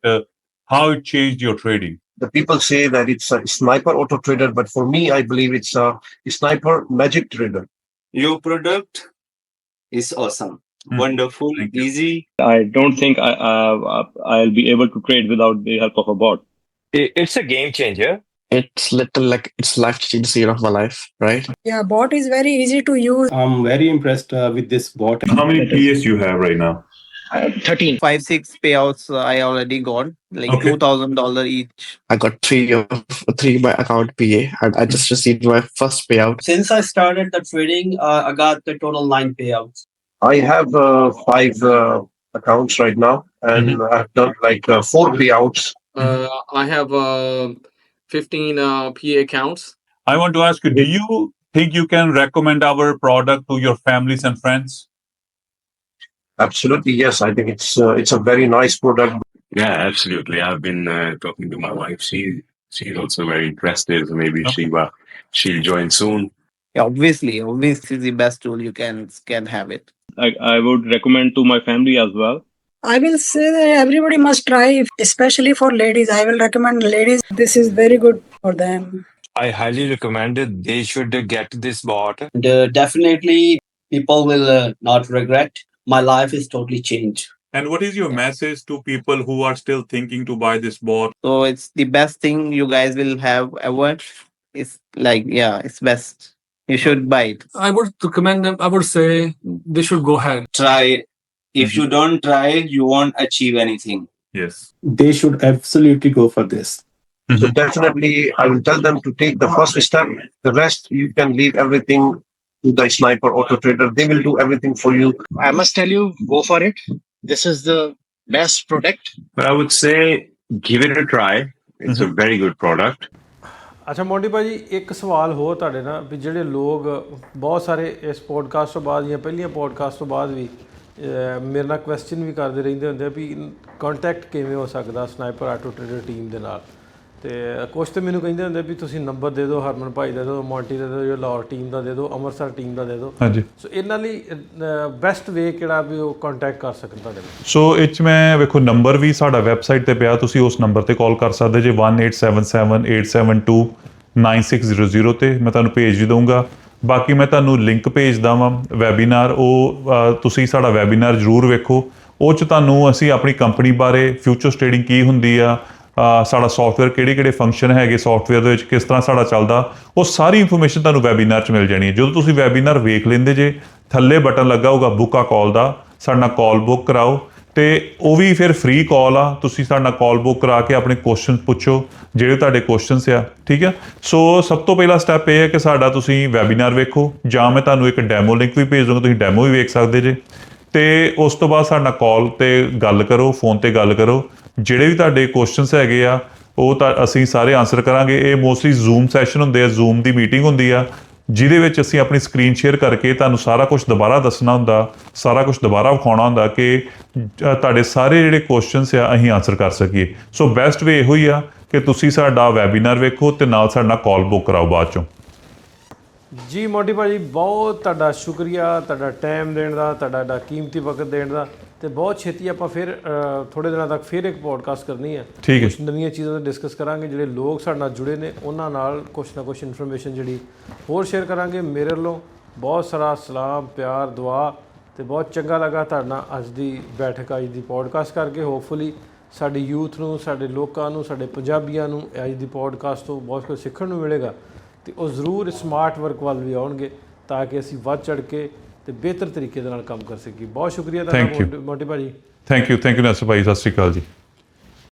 Speaker 2: how it changed your trading?
Speaker 5: The people say that it's a sniper auto trader, but for me, I believe it's a sniper magic trader.
Speaker 11: Your product is awesome, wonderful, easy.
Speaker 12: I don't think I'll be able to trade without the help of a bot.
Speaker 9: It's a game changer.
Speaker 7: It's little like it's life-changing scene of my life, right?
Speaker 8: Yeah, bot is very easy to use.
Speaker 6: I'm very impressed with this bot.
Speaker 2: How many PS you have right now?
Speaker 7: 13. 5-6 payouts I already got, like
Speaker 2: Okay.
Speaker 7: $2,000 each. I got three by account PA and I just received my first payout.
Speaker 11: Since I started the trading, I got the total 9 payouts.
Speaker 5: I have 5 accounts right now, and I've done like 4 payouts.
Speaker 12: I have 15 PA accounts.
Speaker 2: I want to ask you, do you think you can recommend our product to your families and friends?
Speaker 5: Absolutely, yes. I think it's a very nice product.
Speaker 4: Yeah, absolutely. I've been talking to my wife. She's also very interested. So maybe she'll join soon.
Speaker 7: Obviously, it's the best tool you can have it.
Speaker 12: I would recommend to my family as well.
Speaker 8: I will say that everybody must try, especially for ladies. I will recommend ladies. This is very good for them.
Speaker 9: I highly recommend it. They should get this bot.
Speaker 11: And, definitely, people will not regret. My life is totally changed.
Speaker 2: And what is your message to people who are still thinking to buy this bot?
Speaker 7: So it's the best thing you guys will have ever. It's like, yeah, it's best. You should buy it.
Speaker 12: I would recommend them. I would say they should go ahead.
Speaker 11: Try. If you don't try, you won't achieve anything.
Speaker 2: Yes.
Speaker 6: They should absolutely go for this.
Speaker 5: So definitely, I will tell them to take the first step. The rest, you can leave everything to the Sniper Auto Trader. They will do everything for you.
Speaker 10: I must tell you, go for it. This is the best product.
Speaker 4: But I would say give it a try. It's a very good product.
Speaker 1: ਅੱਛਾ Monte ਭਾਜੀ, ਇੱਕ ਸਵਾਲ ਹੋਰ ਤੁਹਾਡੇ ਨਾਲ ਵੀ ਜਿਹੜੇ ਲੋਕ ਬਹੁਤ ਸਾਰੇ ਇਸ ਪੋਡਕਾਸਟ ਤੋਂ ਬਾਅਦ ਜਾਂ ਪਹਿਲੀਆਂ ਪੋਡਕਾਸਟ ਤੋਂ ਬਾਅਦ ਵੀ ਮੇਰੇ ਨਾਲ ਕੁਐਸਚਨ ਵੀ ਕਰਦੇ ਰਹਿੰਦੇ ਹੁੰਦੇ ਆ ਵੀ ਕੰਟੈਕਟ ਕਿਵੇਂ ਹੋ ਸਕਦਾ ਸਨਾਈਪਰ ਆਟੋ ਟਰੇਡਰ ਟੀਮ ਦੇ ਨਾਲ, ਅਤੇ ਕੁਛ ਤਾਂ ਮੈਨੂੰ ਕਹਿੰਦੇ ਹੁੰਦੇ ਵੀ ਤੁਸੀਂ ਨੰਬਰ ਦੇ ਦਿਓ, ਹਰਮਨ ਭਾਈ ਦਾ ਦੇ ਦਿਓ, ਮੋਂਟੀ ਦਾ ਦੇ ਦਿਓ, ਲਾਹੌਰ ਟੀਮ ਦਾ ਦੇ ਦਿਓ, ਅੰਮ੍ਰਿਤਸਰ ਟੀਮ ਦਾ ਦੇ ਦਿਓ।
Speaker 2: ਹਾਂਜੀ।
Speaker 1: ਸੋ ਇਹਨਾਂ ਲਈ ਬੈਸਟ ਵੇ ਕਿਹੜਾ ਵੀ ਉਹ ਕੰਟੈਕਟ ਕਰ ਸਕਣ ਤੁਹਾਡੇ ਨਾਲ?
Speaker 2: ਸੋ ਇਹ 'ਚ ਮੈਂ ਵੇਖੋ ਨੰਬਰ ਵੀ ਸਾਡਾ ਵੈਬਸਾਈਟ 'ਤੇ ਪਿਆ, ਤੁਸੀਂ ਉਸ ਨੰਬਰ 'ਤੇ ਕਾਲ ਕਰ ਸਕਦੇ ਜੇ 1877-872-9600 'ਤੇ ਮੈਂ ਤੁਹਾਨੂੰ ਭੇਜ ਵੀ ਦਊਂਗਾ। ਬਾਕੀ ਮੈਂ ਤੁਹਾਨੂੰ ਲਿੰਕ ਭੇਜਦਾ ਵਾਂ ਵੈਬੀਨਾਰ, ਉਹ ਤੁਸੀਂ ਸਾਡਾ ਵੈਬੀਨਾਰ ਜ਼ਰੂਰ ਵੇਖੋ। ਉਹ 'ਚ ਤੁਹਾਨੂੰ ਅਸੀਂ ਆਪਣੀ ਕੰਪਨੀ ਬਾਰੇ, ਫਿਊਚਰ ਟ੍ਰੇਡਿੰਗ ਕੀ ਹੁੰਦੀ ਆ, ਸਾਡਾ ਸੌਫਟਵੇਅਰ ਕਿਹੜੇ ਫੰਕਸ਼ਨ ਹੈਗੇ ਸੌਫਟਵੇਅਰ ਦੇ ਵਿੱਚ, ਕਿਸ ਤਰ੍ਹਾਂ ਸਾਡਾ ਚੱਲਦਾ, ਉਹ ਸਾਰੀ ਇਨਫੋਰਮੇਸ਼ਨ ਤੁਹਾਨੂੰ ਵੈਬੀਨਾਰ 'ਚ ਮਿਲ ਜਾਣੀ ਹੈ। ਜਦੋਂ ਤੁਸੀਂ ਵੈਬੀਨਾਰ ਵੇਖ ਲੈਂਦੇ ਜੇ, ਥੱਲੇ ਬਟਨ ਲੱਗਾ ਹੋਊਗਾ ਬੁੱਕ ਆ ਕਾਲ ਦਾ, ਸਾਡੇ ਨਾਲ ਕਾਲ ਬੁੱਕ ਕਰਾਓ, ਤੇ ਉਹ ਵੀ ਫਿਰ ਫ੍ਰੀ ਕਾਲ ਆ। ਤੁਸੀਂ ਸਾਡੇ ਨਾਲ ਕਾਲ ਬੁੱਕ ਕਰਾ ਕੇ ਆਪਣੇ ਕੁਐਸਚਨ ਪੁੱਛੋ, ਜਿਹੜੇ ਤੁਹਾਡੇ ਕੁਐਸਚਨਸ ਆ, ਠੀਕ ਆ। ਸੋ ਸਭ ਤੋਂ ਪਹਿਲਾ ਸਟੈਪ ਇਹ ਹੈ ਕਿ ਸਾਡਾ ਤੁਸੀਂ ਵੈਬੀਨਾਰ ਵੇਖੋ, ਜਾਂ ਮੈਂ ਤੁਹਾਨੂੰ ਇੱਕ ਡੈਮੋ ਲਿੰਕ ਵੀ ਭੇਜ ਦੂੰਗਾ, ਤੁਸੀਂ ਡੈਮੋ ਵੀ ਵੇਖ ਸਕਦੇ ਜੇ। ਤੇ ਉਸ ਤੋਂ ਬਾਅਦ ਸਾਡੇ ਨਾਲ ਕਾਲ ਤੇ ਗੱਲ ਕਰੋ, ਫੋਨ ਤੇ ਗੱਲ ਕਰੋ, ਜਿਹੜੇ ਵੀ ਤੁਹਾਡੇ ਕੁਐਸਚਨਸ ਹੈਗੇ ਆ ਉਹ ਤਾਂ ਅਸੀਂ ਸਾਰੇ ਆਨਸਰ ਕਰਾਂਗੇ। ਇਹ ਮੋਸਟਲੀ ਜ਼ੂਮ ਸੈਸ਼ਨ ਹੁੰਦੇ ਆ, ਜ਼ੂਮ ਦੀ ਮੀਟਿੰਗ ਹੁੰਦੀ ਆ, ਜਿਹਦੇ ਵਿੱਚ ਅਸੀਂ ਆਪਣੀ ਸਕਰੀਨ ਸ਼ੇਅਰ ਕਰਕੇ ਤੁਹਾਨੂੰ ਸਾਰਾ ਕੁਝ ਦੁਬਾਰਾ ਦੱਸਣਾ ਹੁੰਦਾ, ਸਾਰਾ ਕੁਝ ਦੁਬਾਰਾ ਵਿਖਾਉਣਾ ਹੁੰਦਾ ਕਿ ਤੁਹਾਡੇ ਸਾਰੇ ਜਿਹੜੇ ਕੁਐਸਚਨਸ ਆ ਅਸੀਂ ਆਨਸਰ ਕਰ ਸਕੀਏ। ਸੋ ਬੈਸਟ ਵੇ ਇਹੋ ਹੀ ਆ ਕਿ ਤੁਸੀਂ ਸਾਡਾ ਵੈਬੀਨਾਰ ਵੇਖੋ ਤੇ ਨਾਲ ਸਾਡੇ ਨਾਲ ਕਾਲ ਬੁੱਕ ਕਰਾਓ ਬਾਅਦ ਚੋਂ।
Speaker 1: ਜੀ ਮੋਟੀ ਭਾਜੀ, ਬਹੁਤ ਤੁਹਾਡਾ ਸ਼ੁਕਰੀਆ, ਤੁਹਾਡਾ ਟਾਈਮ ਦੇਣ ਦਾ, ਤੁਹਾਡਾ ਕੀਮਤੀ ਵਕਤ ਦੇਣ ਦਾ। ਤੇ ਬਹੁਤ ਛੇਤੀ ਆਪਾਂ ਫਿਰ ਥੋੜੇ ਦਿਨਾਂ ਤੱਕ ਫਿਰ ਇੱਕ ਪੋਡਕਾਸਟ ਕਰਨੀ ਹੈ,
Speaker 2: ਠੀਕ ਹੈ।
Speaker 1: ਕੁਛ ਨਵੀਆਂ ਚੀਜ਼ਾਂ 'ਤੇ ਡਿਸਕਸ ਕਰਾਂਗੇ। ਜਿਹੜੇ ਲੋਕ ਸਾਡੇ ਨਾਲ ਜੁੜੇ ਨੇ ਉਹਨਾਂ ਨਾਲ ਕੁਛ ਨਾ ਕੁਛ ਇਨਫੋਰਮੇਸ਼ਨ ਜਿਹੜੀ ਹੋਰ ਸ਼ੇਅਰ ਕਰਾਂਗੇ। ਮੇਰੇ ਵੱਲੋਂ ਬਹੁਤ ਸਾਰਾ ਸਲਾਮ, ਪਿਆਰ, ਦੁਆ, ਤੇ ਬਹੁਤ ਚੰਗਾ ਲੱਗਾ ਤੁਹਾਡੇ ਨਾਲ ਅੱਜ ਦੀ ਬੈਠਕ, ਅੱਜ ਦੀ ਪੋਡਕਾਸਟ ਕਰਕੇ। ਹੋਪਫੁਲੀ ਸਾਡੇ ਯੂਥ ਨੂੰ, ਸਾਡੇ ਲੋਕਾਂ ਨੂੰ, ਸਾਡੇ ਪੰਜਾਬੀਆਂ ਨੂੰ ਅੱਜ ਦੀ ਪੋਡਕਾਸਟ ਤੋਂ ਬਹੁਤ ਕੁਝ ਸਿੱਖਣ ਨੂੰ ਮਿਲੇਗਾ, ਤੇ ਉਹ ਜ਼ਰੂਰ ਸਮਾਰਟ ਵਰਕ ਵੱਲ ਵੀ ਆਉਣਗੇ ਤਾਂ ਕਿ ਅਸੀਂ ਵੱਧ ਚੜ੍ਹ ਕੇ ਤੇ ਬਿਹਤਰ ਤਰੀਕੇ ਦੇ ਨਾਲ ਕੰਮ ਕਰ ਸਕੀਏ। ਬਹੁਤ ਸ਼ੁਕਰੀਆ ਤੁਹਾਡਾ ਮੋਟੀ ਭਾਜੀ।
Speaker 2: ਥੈਂਕ ਯੂ ਨੈਸਰ ਭਾਈ, ਸਤਿ ਸ਼੍ਰੀ ਅਕਾਲ ਜੀ।